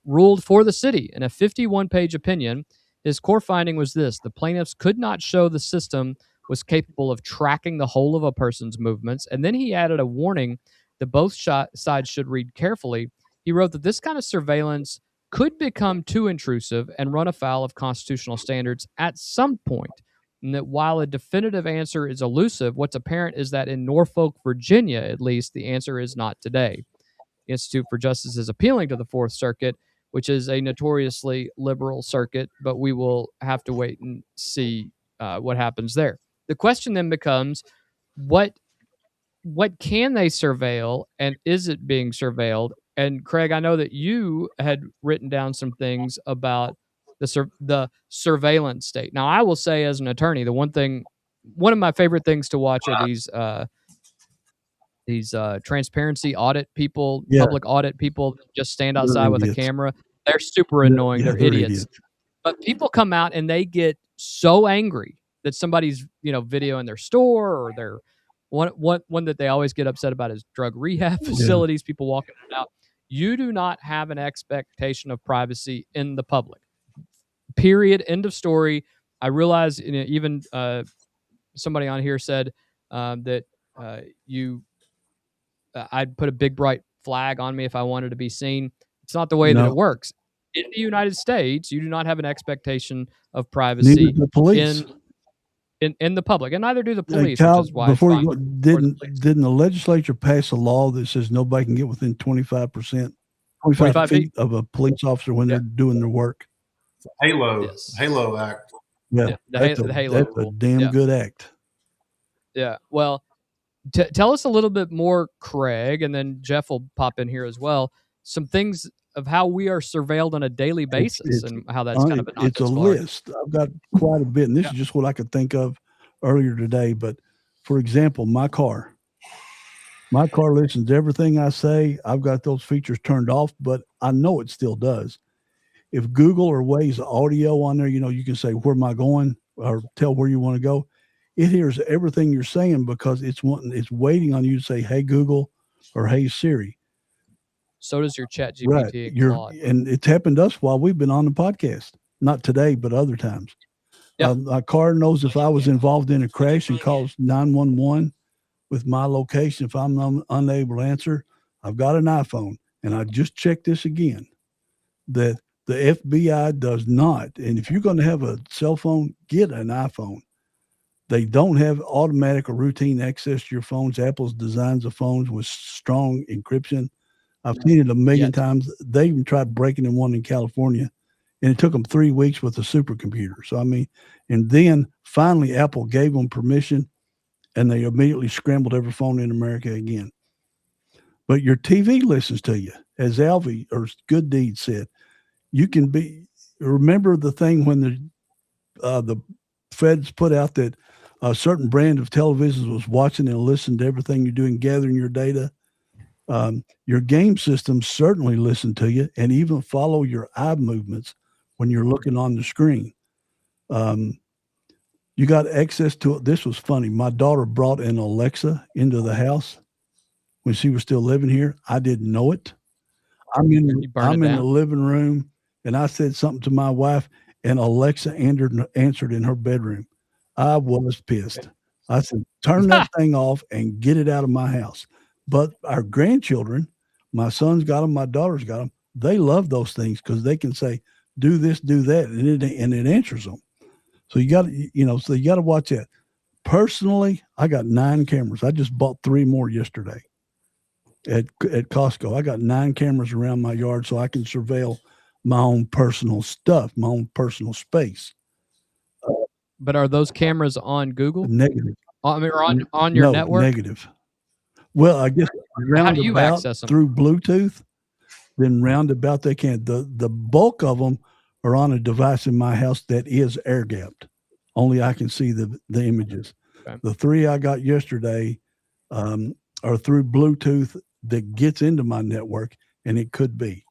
ruled for the city. In a 51-page opinion, his core finding was this: the plaintiffs could not show the system was capable of tracking the whole of a person's movements. And then he added a warning that both sides should read carefully. He wrote that this kind of surveillance could become too intrusive and run afoul of constitutional standards at some point, and that while a definitive answer is elusive, what's apparent is that in Norfolk, Virginia, at least, the answer is not today. The Institute for Justice is appealing to the Fourth Circuit, which is a notoriously liberal circuit, but we will have to wait and see what happens there. The question then becomes, what can they surveil, and is it being surveilled? And Craig, I know that you had written down some things about the surveillance state. Now, I will say, as an attorney, one of my favorite things to watch are these transparency audit people, public audit people that just stand outside with a camera. They're super annoying. They're idiots. But people come out and they get so angry that somebody's videoing their store, or their one that they always get upset about is drug rehab facilities, people walking in and out. You do not have an expectation of privacy in the public. Period. End of story. I realize even somebody on here said that I'd put a big bright flag on me if I wanted to be seen. It's not the way that it works. In the United States, you do not have an expectation of privacy in the public, and neither do the police. Kyle, which is why didn't the legislature pass a law that says nobody can get within 25 feet of a police officer when they're doing their work? Halo Act. Yeah, that's a damn good act. Yeah. Well, tell us a little bit more, Craig, and then Jeff will pop in here as well. Some things of how we are surveilled on a daily basis and how that's kind of it's a list. I've got quite a bit, and this is just what I could think of earlier today. But for example, my car listens to everything I say. I've got those features turned off, but I know it still does. If Google or Waze audio on there, you can say, where am I going, or tell where you want to go. It hears everything you're saying because it's waiting on you to say, hey, Google, or hey, Siri. So does your Chat Right. GPT and Claude. And it's happened to us while we've been on the podcast. Not today, but other times. Yeah. My car knows if I was involved in a crash and calls 911 with my location. If I'm unable to answer, I've got an iPhone. And I just checked this again, that the FBI does not. And if you're going to have a cell phone, get an iPhone. They don't have automatic or routine access to your phones. Apple's designs of phones with strong encryption. I've seen it a million times. They even tried breaking in one in California, and it took them 3 weeks with a supercomputer. So, I mean, and then finally Apple gave them permission, and they immediately scrambled every phone in America again. But your TV listens to you. As Alvy or Good Deed said, you can be, remember the thing when the feds put out that a certain brand of televisions was watching and listening to everything you're doing, gathering your data. Your game systems certainly listen to you and even follow your eye movements when you're looking on the screen. You got access to it. This was funny. My daughter brought an Alexa into the house when she was still living here. I didn't know it. I'm in the living room, and I said something to my wife, and Alexa answered in her bedroom. I was pissed. I said, turn that thing off and get it out of my house. But our grandchildren, my son's got them, my daughter's got them. They love those things because they can say, do this, do that, and it answers them. So you got to watch that. Personally, I got 9 cameras. I just bought 3 more yesterday at Costco. I got 9 cameras around my yard so I can surveil my own personal stuff, my own personal space. But are those cameras on Google? Negative. I mean, or on your network? Negative. Well, I guess how do you access them? Through Bluetooth, then roundabout they can. The bulk of them are on a device in my house that is air gapped. Only I can see the images. Okay. The 3 I got yesterday are through Bluetooth that gets into my network, and it could be.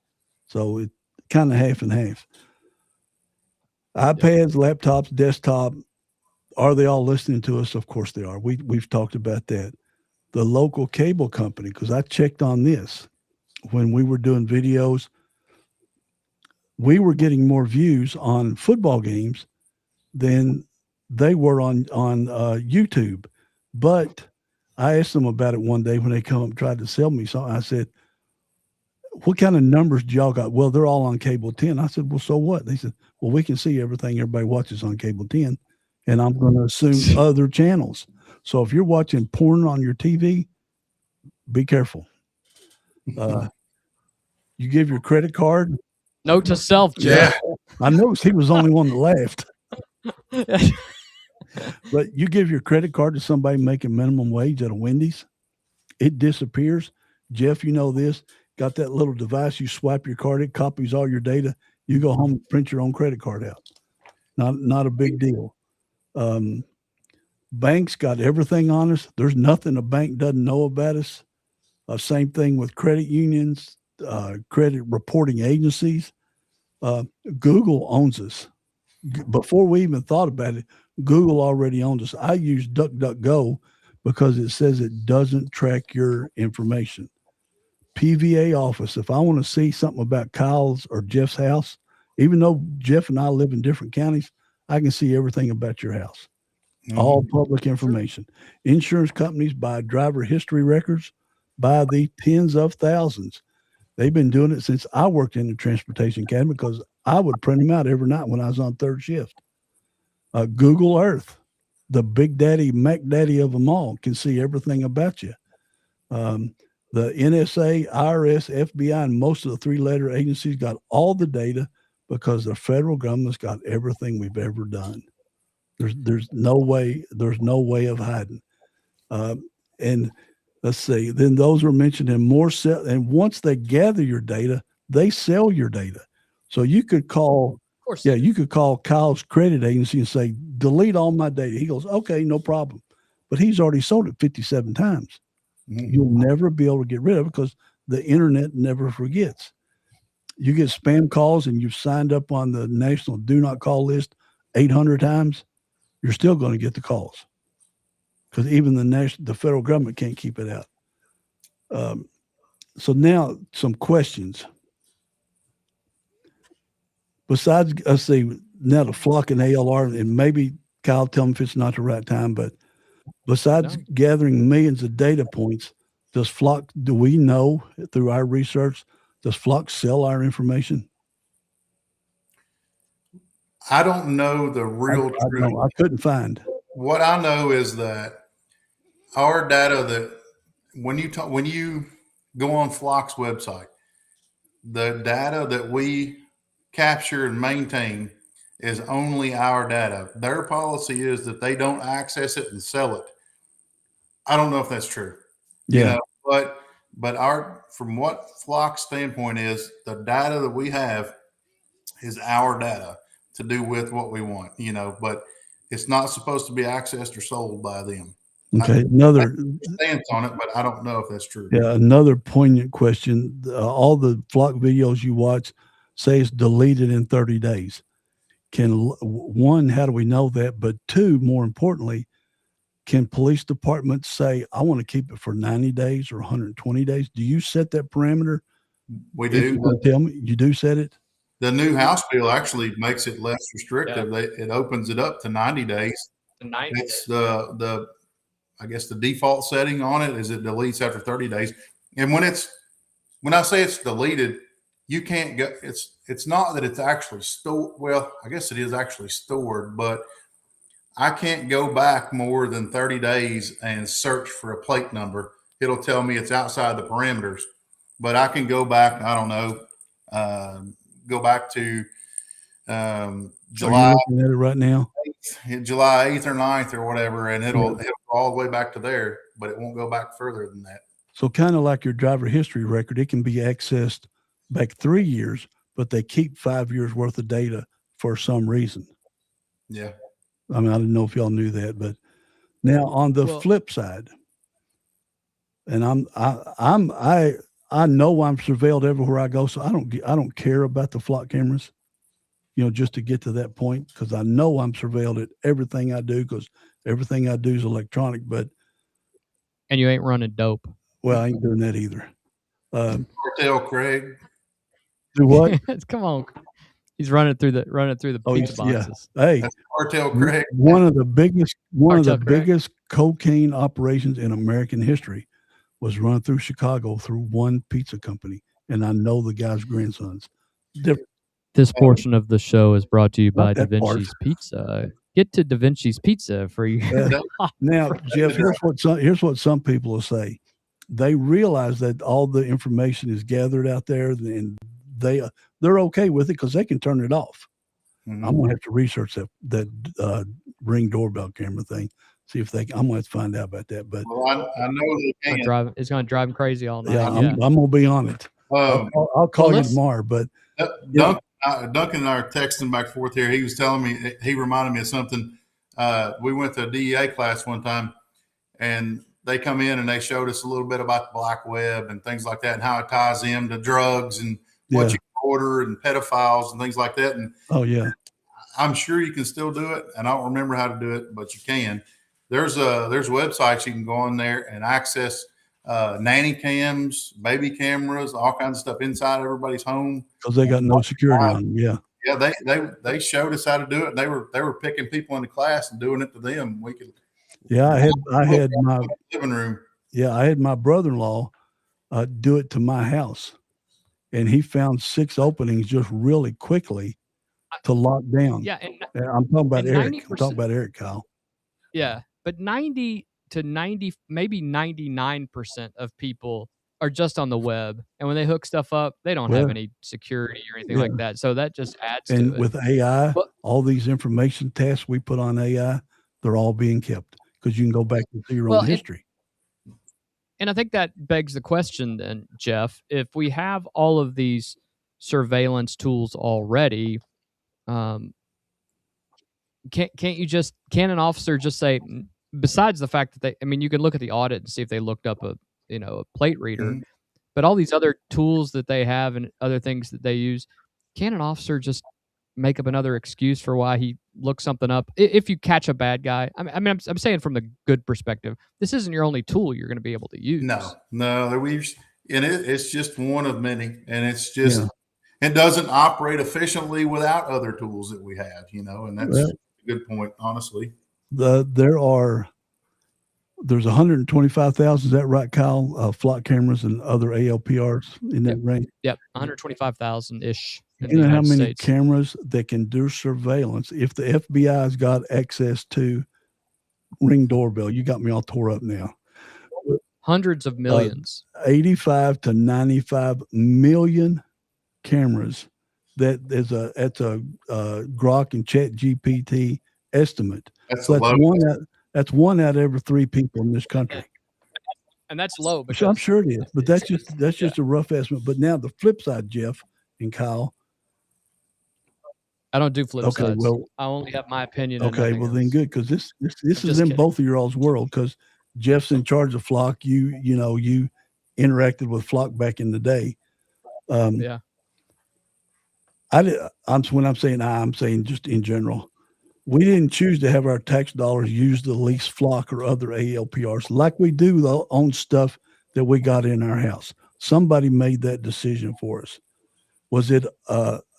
So it kind of half and half. iPads, laptops, desktop, are they all listening to us? Of course they are. We've talked about that. The local cable company, because I checked on this when we were doing videos, we were getting more views on football games than they were on YouTube. But I asked them about it one day when they come up and tried to sell me something. I said, what kind of numbers do y'all got? Well, they're all on cable 10. I said, well, so what? They said, well, we can see everything everybody watches on cable 10. And I'm going to assume other channels. So if you're watching porn on your TV, be careful. You give your credit card. Note to self, Jeff. Yeah. I noticed he was the only one that laughed. But you give your credit card to somebody making minimum wage at a Wendy's, it disappears. Jeff, you know this. Got that little device, you swipe your card, it copies all your data. You go home and print your own credit card out. Not a big deal. Banks got everything on us. There's nothing a bank doesn't know about us. Same thing with credit unions, credit reporting agencies. Google owns us. Before we even thought about it, Google already owns us. I use DuckDuckGo because it says it doesn't track your information. PVA office, if I want to see something about Kyle's or Jeff's house, even though Jeff and I live in different counties, I can see everything about your house. Mm-hmm. All public information. Insurance companies buy driver history records by the tens of thousands. They've been doing it since I worked in the transportation academy because I would print them out every night when I was on third shift. Google Earth, the big daddy, Mac daddy of them all, can see everything about you. The NSA, IRS, FBI, and most of the 3-letter agencies got all the data because the federal government's got everything we've ever done. There's no way of hiding. And let's see, then those were mentioned in more and once they gather your data, they sell your data. So you could call, you could call Kyle's credit agency and say, delete all my data. He goes, okay, no problem. But he's already sold it 57 times. Mm-hmm. You'll never be able to get rid of it because the internet never forgets. You get spam calls and you've signed up on the national do not call list 800 times, you're still going to get the calls because even the federal government can't keep it out. So now some questions. Besides, let's see, now the flock and ALR, and maybe Kyle, tell me if it's not the right time, but besides gathering millions of data points, do we know through our research, does Flock sell our information? I don't know the real truth. I couldn't find. What I know is that our data that when you go on Flock's website, the data that we capture and maintain is only our data. Their policy is that they don't access it and sell it. I don't know if that's true. Yeah. But from what Flock's standpoint is, the data that we have is our data to do with what we want, but it's not supposed to be accessed or sold by them. Okay. Another stance on it, but I don't know if that's true. Yeah. Another poignant question. All the Flock videos you watch say it's deleted in 30 days. One, how do we know that? But two, more importantly, can police departments say, I want to keep it for 90 days or 120 days? Do you set that parameter? We do. Tell me, you do set it? The new House bill actually makes it less restrictive. Yeah. It opens it up to 90 days. It's I guess the default setting on it is it deletes after 30 days. And when I say it's deleted, you can't go. It's not that it's actually stored. Well, I guess it is actually stored, but I can't go back more than 30 days and search for a plate number. It'll tell me it's outside the parameters, but I can go back. I don't know. Go back to July. Are you looking at it right now? July 8th or 9th or whatever, and it'll go all the way back to there, but it won't go back further than that. So kind of like your driver history record, it can be accessed back 3 years, but they keep 5 years worth of data for some reason. Yeah. I mean, I didn't know if y'all knew that, but now on the flip side, and I know I'm surveilled everywhere I go, so I don't care about the Flock cameras, just to get to that point, because I know I'm surveilled at everything I do, because everything I do is electronic. And you ain't running dope. Well, I ain't doing that either. Cartel Craig. Do what? Come on. He's running through the pizza boxes. Yeah. Hey, that's Cartel Craig. One of the biggest cocaine operations in American history was run through Chicago through one pizza company, and I know the guy's grandsons. This portion of the show is brought to you by Da Vinci's Pizza. Get to Da Vinci's Pizza for you. Now, Jeff, here's what some people will say. They realize that all the information is gathered out there, and they're okay with it because they can turn it off. Mm-hmm. I'm gonna have to research that Ring doorbell camera thing. See if I'm gonna have to find out about that. But I know they can. It's gonna drive them crazy all night. Yeah, I'm gonna be on it. I'll call you tomorrow. But Duncan and I are texting back and forth here. He was telling me, he reminded me of something. We went to a DEA class one time, and they come in and they showed us a little bit about the black web and things like that, and how it ties into drugs and what you can order and pedophiles and things like that. And I'm sure you can still do it, and I don't remember how to do it, but you can. There's websites you can go on there and access nanny cams, baby cameras, all kinds of stuff inside everybody's home because they got no security on them. Yeah, they showed us how to do it. They were picking people in the class and doing it to them. We could. Yeah, I had my living room. Yeah, I had my brother-in-law do it to my house, and he found 6 openings just really quickly to lock down. Yeah, I'm talking about Eric. I'm talking about Eric, Kyle. Yeah, but 90 to 90, maybe 99% of people are just on the web, and when they hook stuff up, they don't have any security or anything like that. So that just adds to it. And with AI, all these information tasks we put on AI, they're all being kept because you can go back and see your own history. And I think that begs the question then, Jeff, if we have all of these surveillance tools already, can an officer just say, besides the fact that you can look at the audit and see if they looked up a plate reader, but all these other tools that they have and other things that they use, can an officer just make up another excuse for why he looked something up? If you catch a bad guy, I'm saying from the good perspective, this isn't your only tool you're going to be able to use. No, and it's just one of many, and it's just it doesn't operate efficiently without other tools that we have, and that's a good point, honestly. There's 125,000, is that right, Kyle? Flock cameras and other ALPRs in that range? Yep, 125,000-ish. You know how many cameras that can do surveillance? If the FBI's got access to Ring doorbell, you got me all tore up now. Hundreds of millions. 85 to 95 million cameras. That's a Grok and Chat GPT estimate. That's one out of every 3 people in this country. And that's low. Because I'm sure it is, but that's just a rough estimate. But now the flip side, Jeff and Kyle. I don't do flip sides. Well, I only have my opinion. Okay, well then good, because this is in both of your all's world, because Jeff's in charge of Flock. You interacted with Flock back in the day. Yeah. When I'm saying just in general. We didn't choose to have our tax dollars used to lease Flock or other ALPRs like we do on stuff that we got in our house. Somebody made that decision for us. Was it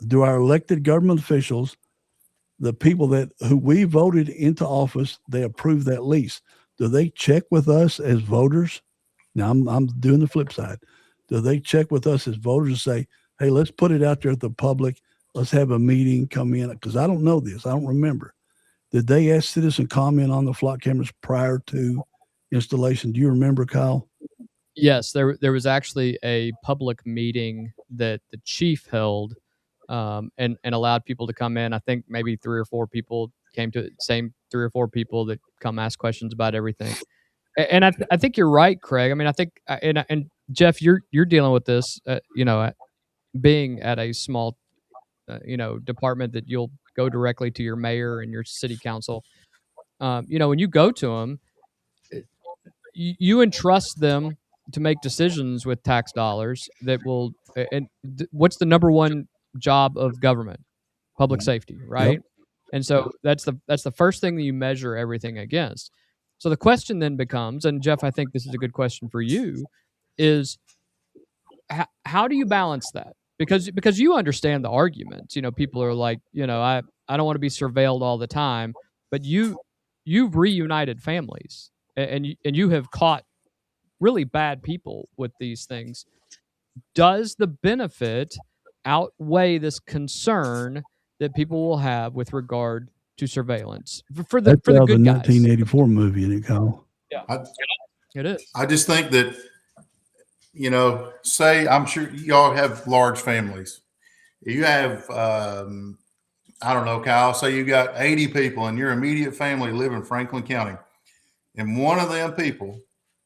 do our elected government officials, the people who we voted into office, they approved that lease? Do they check with us as voters? Now I'm doing the flip side. Do they check with us as voters and say, hey, let's put it out there at the public. Let's have a meeting, come in, because I don't know this. I don't remember. Did they ask citizen comment on the Flock cameras prior to installation? Do you remember, Kyle? Yes, there was actually a public meeting that the chief held and allowed people to come in. I think maybe 3 or 4 people came to it, same 3 or 4 people that come ask questions about everything. And I think you're right, Craig. I mean, I think, and Jeff, you're dealing with this, being at a small, department that you'll go directly to your mayor and your city council. When you go to them, you entrust them to make decisions with tax dollars that will. And what's the number one job of government? Public safety, right? Yep. And so that's the first thing that you measure everything against. So the question then becomes, and Jeff, I think this is a good question for you, is how do you balance that? Because you understand the arguments. People are like, I don't want to be surveilled all the time, but you've reunited families and you have caught really bad people with these things. Does the benefit outweigh this concern that people will have with regard to surveillance for the good guys? 1984 movie, isn't it, Kyle? Yeah, it is. I just think that, say, I'm sure y'all have large families. You have, I don't know, Kyle, say you got 80 people in your immediate family live in Franklin County. And one of them people,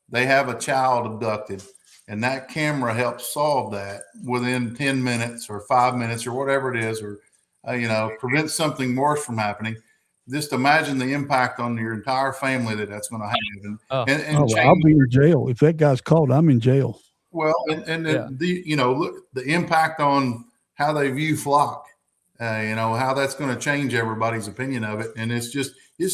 they have a child abducted, and that camera helps solve that within 10 minutes or 5 minutes or whatever it is, or, prevent something worse from happening. Just imagine the impact on your entire family that's going to have. I'll be in jail. If that guy's caught, I'm in jail. Well, look, the impact on how they view Flock, how that's going to change everybody's opinion of it. And it's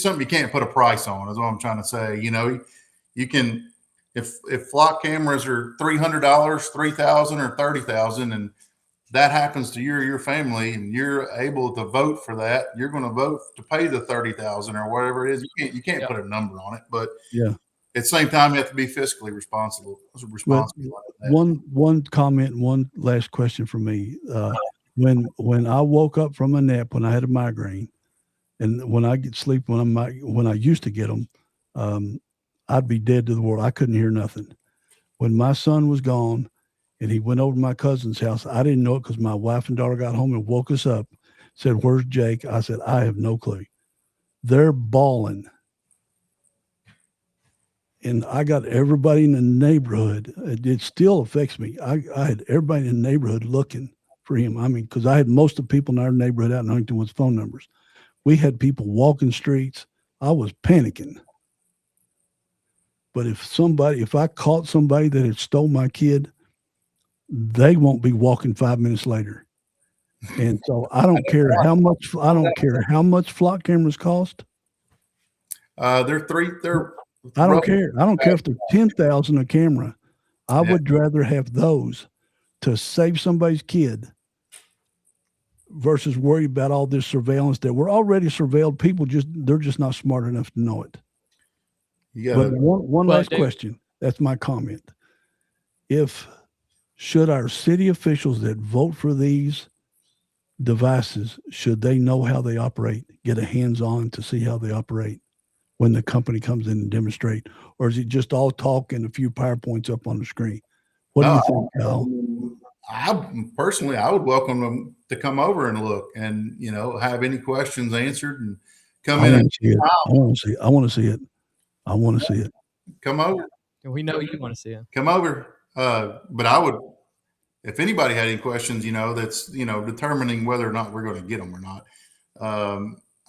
something you can't put a price on, is what I'm trying to say. You can, if Flock cameras are $300, $3,000 or $30,000, and that happens to your family, and you're able to vote for that, you're going to vote to pay the $30,000 or whatever it is. You can't put a number on it, but at the same time, you have to be fiscally responsible. One comment, one last question for me. When I woke up from a nap, when I had a migraine, and when I get sleep, when I used to get them, I'd be dead to the world. I couldn't hear nothing. When my son was gone, and he went over to my cousin's house, I didn't know it because my wife and daughter got home and woke us up. Said, "Where's Jake?" I said, "I have no clue." They're bawling. And I got everybody in the neighborhood. It still affects me. I had everybody in the neighborhood looking for him. I mean, because I had most of the people in our neighborhood out in Huntington with phone numbers. We had people walking streets. I was panicking. But if I caught somebody that had stole my kid, they won't be walking 5 minutes later. And so I don't care how much Flock cameras cost. They're I don't care. I don't care if they're $10,000 a camera. I would rather have those to save somebody's kid versus worry about all this surveillance that we're already surveilled. People they're just not smart enough to know it. But one last question. That's my comment. Should our city officials that vote for these devices, should they know how they operate, get a hands-on to see how they operate when the company comes in and demonstrate? Or is it just all talk and a few PowerPoints up on the screen? What do you think, Kyle? I would welcome them to come over and look and, have any questions answered and come in and see it. I want to see it. I want to see it. Come over. We know you want to see it. Come over. But I would, if anybody had any questions, that's, determining whether or not we're going to get them or not.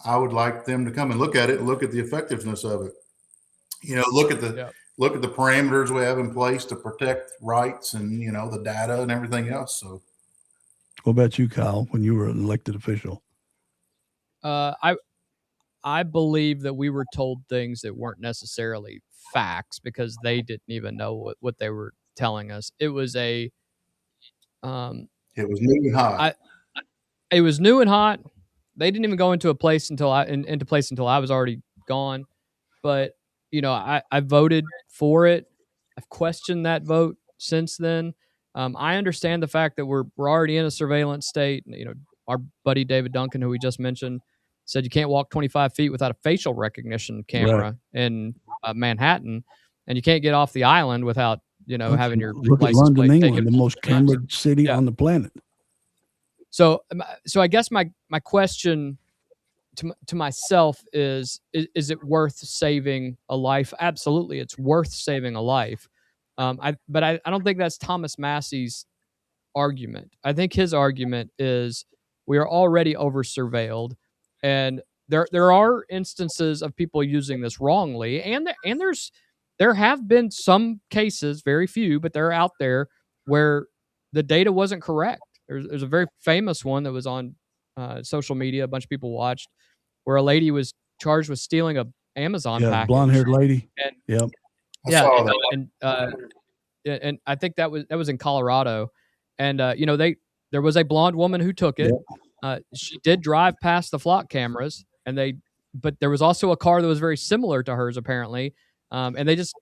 I would like them to come and look at it, look at the effectiveness of it. Look at the parameters we have in place to protect rights and, the data and everything else. So what about you, Kyle, when you were an elected official? I believe that we were told things that weren't necessarily facts because they didn't even know what they were telling us. It was it was new and hot. It was new and hot. They didn't even go into place until I was already gone. But I voted for it. I've questioned that vote since then. I understand the fact that we're already in a surveillance state. Our buddy David Duncan, who we just mentioned, said you can't walk 25 feet without a facial recognition camera in Manhattan, and you can't get off the island without having your look at London, England, the most cameraed city on the planet. So I guess my question to myself is it worth saving a life? Absolutely, it's worth saving a life. But I don't think that's Thomas Massey's argument. I think his argument is we are already over surveilled, and there are instances of people using this wrongly, and there have been some cases, very few, but they're out there where the data wasn't correct. There's a very famous one that was on social media. A bunch of people watched, where a lady was charged with stealing a Amazon package. Blonde-haired lady. And, and I think that was in Colorado, and there was a blonde woman who took it. She did drive past the flock cameras, but there was also a car that was very similar to hers apparently, and they just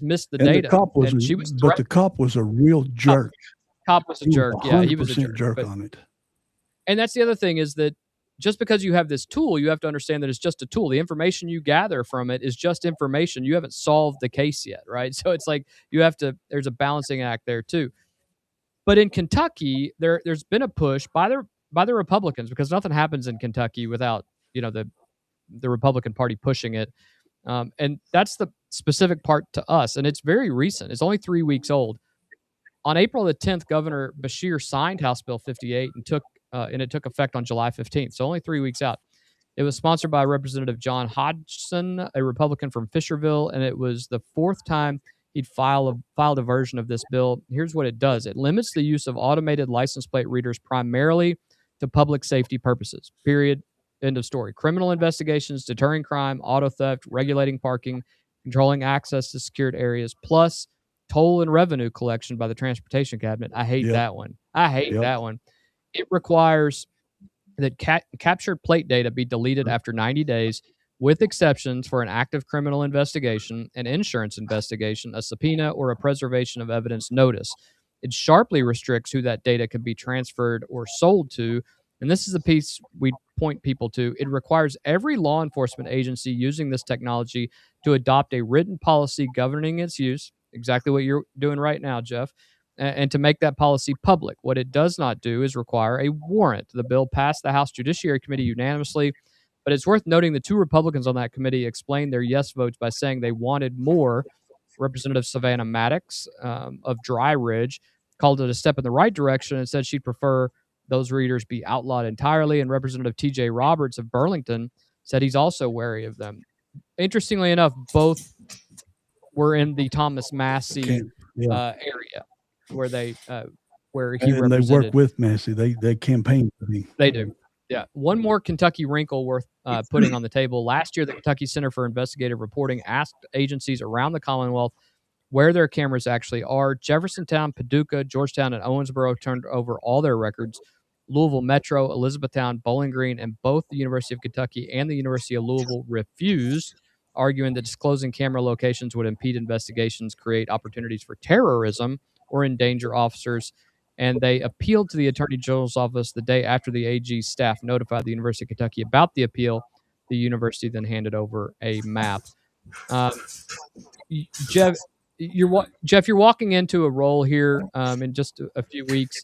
missed the data. The cop was a real jerk. Cop was a jerk. Yeah, he was a jerk on it. And that's the other thing is that just because you have this tool, you have to understand that it's just a tool. The information you gather from it is just information. You haven't solved the case yet, right? So it's like there's a balancing act there too. But in Kentucky, there's been a push by the Republicans, because nothing happens in Kentucky without the Republican Party pushing it, and that's the specific part to us. And it's very recent. It's only 3 weeks old. On April the 10th, Governor Beshear signed House Bill 58 and it took effect on July 15th. So only 3 weeks out. It was sponsored by Representative John Hodgson, a Republican from Fisherville, and it was the fourth time he'd filed a version of this bill. Here's what it does. It limits the use of automated license plate readers primarily to public safety purposes, period, end of story. Criminal investigations, deterring crime, auto theft, regulating parking, controlling access to secured areas, plus toll and revenue collection by the Transportation Cabinet. I hate that one. That one. It requires that captured plate data be deleted after 90 days, with exceptions for an active criminal investigation, an insurance investigation, a subpoena, or a preservation of evidence notice. It sharply restricts who that data can be transferred or sold to. And this is the piece we point people to. It requires every law enforcement agency using this technology to adopt a written policy governing its use, exactly what you're doing right now, Jeff, and to make that policy public. What it does not do is require a warrant. The bill passed the House Judiciary Committee unanimously, but it's worth noting the two Republicans on that committee explained their yes votes by saying they wanted more. Representative Savannah Maddox of Dry Ridge called it a step in the right direction and said she'd prefer those readers be outlawed entirely. And Representative T.J. Roberts of Burlington said he's also wary of them. Interestingly enough, both were in the Thomas Massey area where he represented. And they work with Massey. They campaign for me. They do. Yeah. One more Kentucky wrinkle worth putting on the table. Last year, the Kentucky Center for Investigative Reporting asked agencies around the Commonwealth where their cameras actually are. Jeffersontown, Paducah, Georgetown, and Owensboro turned over all their records. Louisville Metro, Elizabethtown, Bowling Green, and both the University of Kentucky and the University of Louisville refused, arguing that disclosing camera locations would impede investigations, create opportunities for terrorism, or endanger officers. And they appealed to the Attorney General's office the day after the AG staff notified the University of Kentucky about the appeal. The university then handed over a map. Jeff, you're walking into a role here in just a few weeks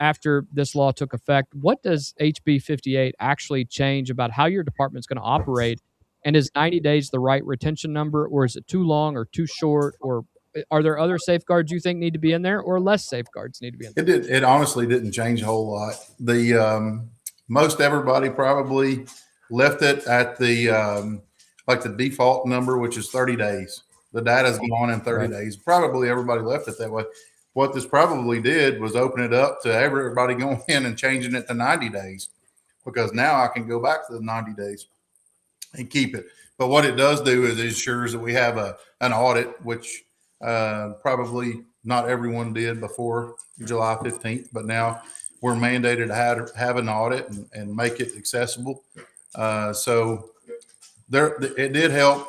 after this law took effect. What does HB 58 actually change about how your department's going to operate? And is 90 days the right retention number, or is it too long or too short? Or are there other safeguards you think need to be in there, or less safeguards need to be in there? It honestly didn't change a whole lot. The most everybody probably left it at the like the default number, which is 30 days. The data's gone in 30 days. Probably everybody left it that way. What this probably did was open it up to everybody going in and changing it to 90 days, because now I can go back to the 90 days and keep it. But what it does do is it ensures that we have an audit, which probably not everyone did before July 15th, but now we're mandated to have an audit and make it accessible. So it did help.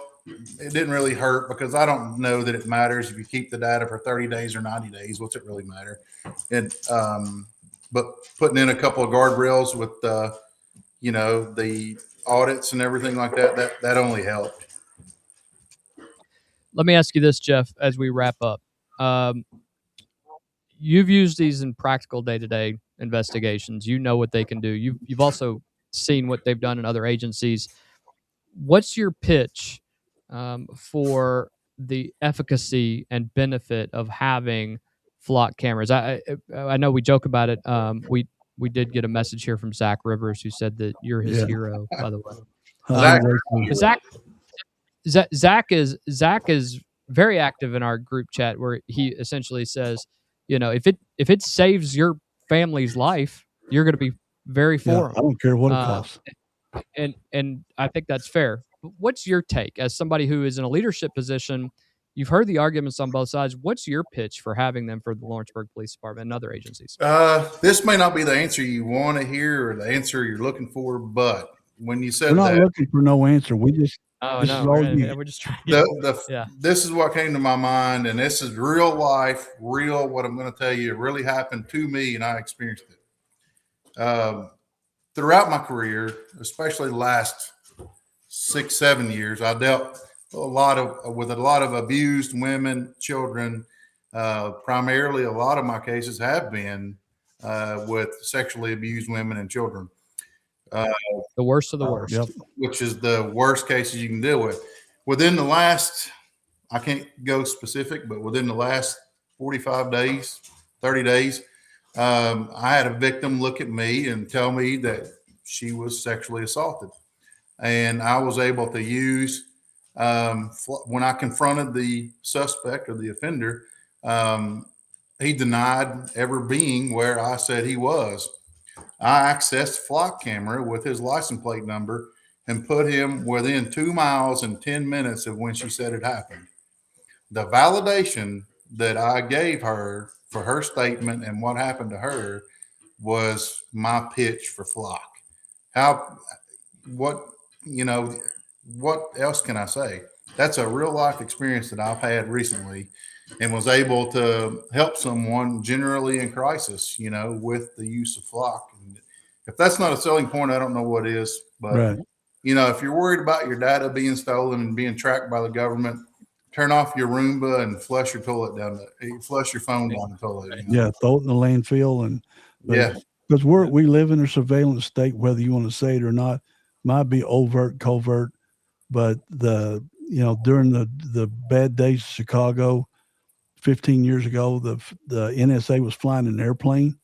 It didn't really hurt, because I don't know that it matters if you keep the data for 30 days or 90 days. What's it really matter? And but putting in a couple of guardrails with the audits and everything like that only helped. Let me ask you this, Jeff, as we wrap up. You've used these in practical day-to-day investigations. You know what they can do. You've also seen what they've done in other agencies. What's your pitch for the efficacy and benefit of having flock cameras? I know we joke about it. We did get a message here from Zach Rivers, who said that you're his hero, by the way. Zach is very active in our group chat, where he essentially says, if it saves your family's life, you're going to be very for him. I don't care what it costs. And I think that's fair. What's your take as somebody who is in a leadership position? You've heard the arguments on both sides. What's your pitch for having them for the Lawrenceburg Police Department and other agencies? This may not be the answer you want to hear or the answer you're looking for, but when you said we're not looking for no answer, we just we're just trying. This is what came to my mind, and this is real life, real. What I'm going to tell you, it really happened to me, and I experienced it. Throughout my career, especially the last 6-7 years, I dealt with a lot of abused women, children. Primarily, a lot of my cases have been with sexually abused women and children. The worst of the worst, which is the worst cases you can deal with. Within the last, I can't go specific, but within the last 45 days, 30 days, I had a victim look at me and tell me that she was sexually assaulted. And I was able to use, when I confronted the suspect or the offender, he denied ever being where I said he was. I accessed flock camera with his license plate number and put him within 2 miles and 10 minutes of when she said it happened. The validation that I gave her for her statement and what happened to her was my pitch for flock. What else can I say? That's a real life experience that I've had recently, and was able to help someone generally in crisis, with the use of flock. And if that's not a selling point, I don't know what is. But, if you're worried about your data being stolen and being tracked by the government, turn off your Roomba and flush your phone down the toilet. Yeah, throw it in the landfill. Because we live in a surveillance state, whether you want to say it or not. Might be overt, covert, but during the bad days of Chicago 15 years ago, the NSA was flying an airplane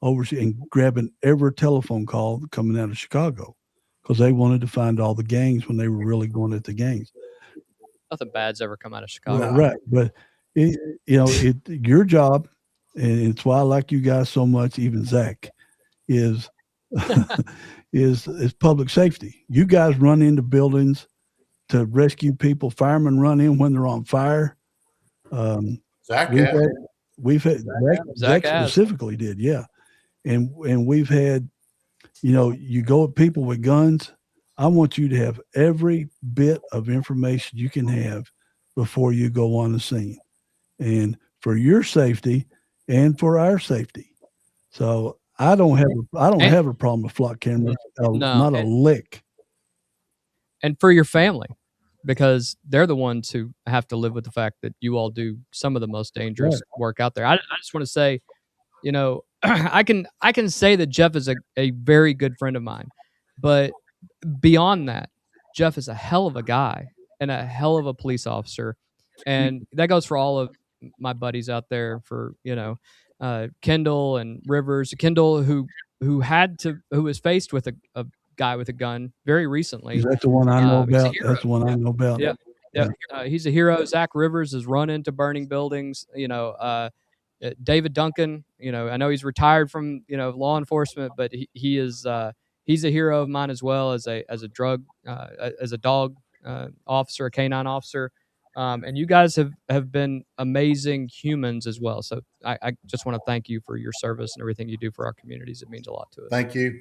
overseas and grabbing every telephone call coming out of Chicago, because they wanted to find all the gangs when they were really going at the gangs. Nothing bad's ever come out of Chicago. Right. But your job, and it's why I like you guys so much, even Zach, is public safety. You guys run into buildings to rescue people. Firemen run in when they're on fire. Zach we've had Zach specifically did, yeah. And we've had, you go at people with guns. I want you to have every bit of information you can have before you go on the scene, and for your safety and for our safety. So I don't have a problem with flock cameras. Not a lick. And for your family, because they're the ones who have to live with the fact that you all do some of the most dangerous work out there. I just want to say, I can say that Jeff is a very good friend of mine, but beyond that, Jeff is a hell of a guy and a hell of a police officer. And that goes for all of my buddies out there, for, Kendall and Rivers. Kendall, who was faced with a guy with a gun very recently. Is that the one I know about? That's the one I know about. Yeah. He's a hero. Zach Rivers has run into burning buildings. David Duncan, I know he's retired from, law enforcement, but he's a hero of mine as well, as a dog officer, a canine officer. And you guys have been amazing humans as well. So I just want to thank you for your service and everything you do for our communities. It means a lot to us. Thank you.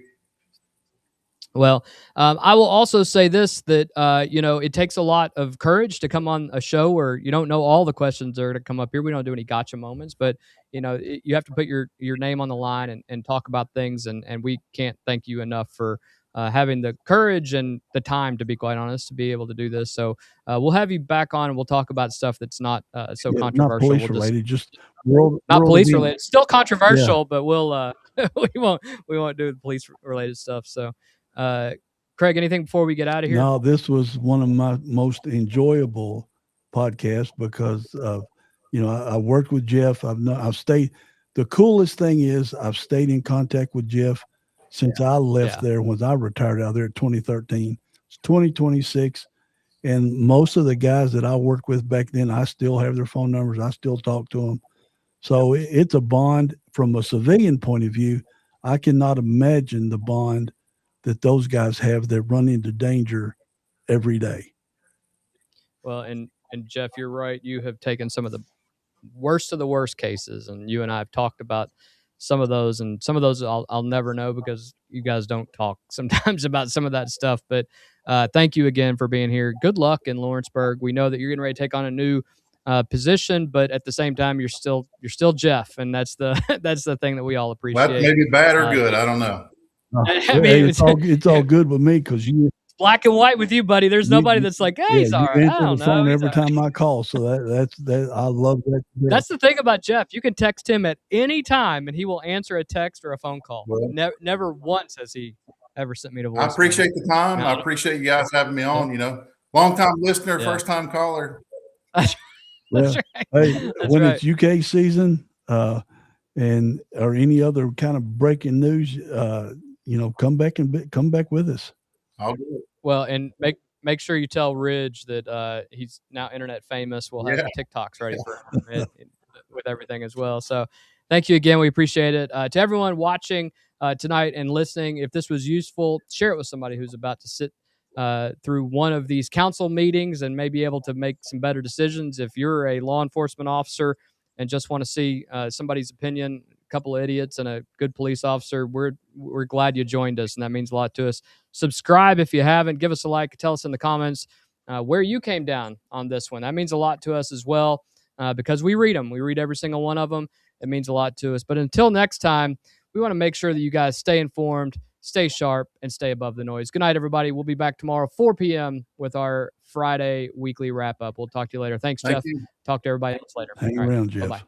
Well, I will also say this, that, it takes a lot of courage to come on a show where you don't know all the questions that are to come up here. We don't do any gotcha moments, but, you have to put your name on the line and talk about things. And we can't thank you enough for having the courage and the time, to be quite honest, to be able to do this. So we'll have you back on and we'll talk about stuff that's not so controversial. Not police related, just world police related. Still controversial, but we'll we won't do the police related stuff. So. Craig, anything before we get out of here? No, this was one of my most enjoyable podcasts because I worked with Jeff. I've stayed. The coolest thing is I've stayed in contact with Jeff since I left there, when I retired out there in 2013. It's 2026, and most of the guys that I worked with back then, I still have their phone numbers. I still talk to them. So it's a bond from a civilian point of view. I cannot imagine the bond that those guys have that run into danger every day. Well, and Jeff, you're right. You have taken some of the worst of the worst cases, and you and I have talked about some of those, and some of those I'll never know because you guys don't talk sometimes about some of that stuff. But thank you again for being here. Good luck in Lawrenceburg. We know that you're getting ready to take on a new position, but at the same time, you're still Jeff, and that's the thing that we all appreciate. Well, maybe bad or good. I don't know. It's all good with me because you. It's black and white with you, buddy. There's nobody that's like, hey, he's all right. I don't know. Phone every time I call, so that's I love that. That's the thing about Jeff. You can text him at any time, and he will answer a text or a phone call. Well, never once has he ever sent me to voicemail. I appreciate the time. I appreciate you guys having me on. Long time listener, first time caller. That's right. Hey, when it's UK season, and or any other kind of breaking news, come back with us. I'll do it. Well, and make sure you tell Ridge that he's now internet famous. We'll have TikToks ready for him with everything as well. So thank you again. We appreciate it. To everyone watching tonight and listening, if this was useful, share it with somebody who's about to sit through one of these council meetings and may be able to make some better decisions. If you're a law enforcement officer and just want to see somebody's opinion, a couple of idiots and a good police officer, we're glad you joined us, and that means a lot to us. Subscribe if you haven't. Give us a like. Tell us in the comments where you came down on this one. That means a lot to us as well because we read them. We read every single one of them. It means a lot to us. But until next time, we want to make sure that you guys stay informed, stay sharp, and stay above the noise. Good night, everybody. We'll be back tomorrow, 4 p.m. with our Friday weekly wrap-up. We'll talk to you later. Thanks, Jeff. You. Talk to everybody else later. Hang around, Jeff. Bye-bye.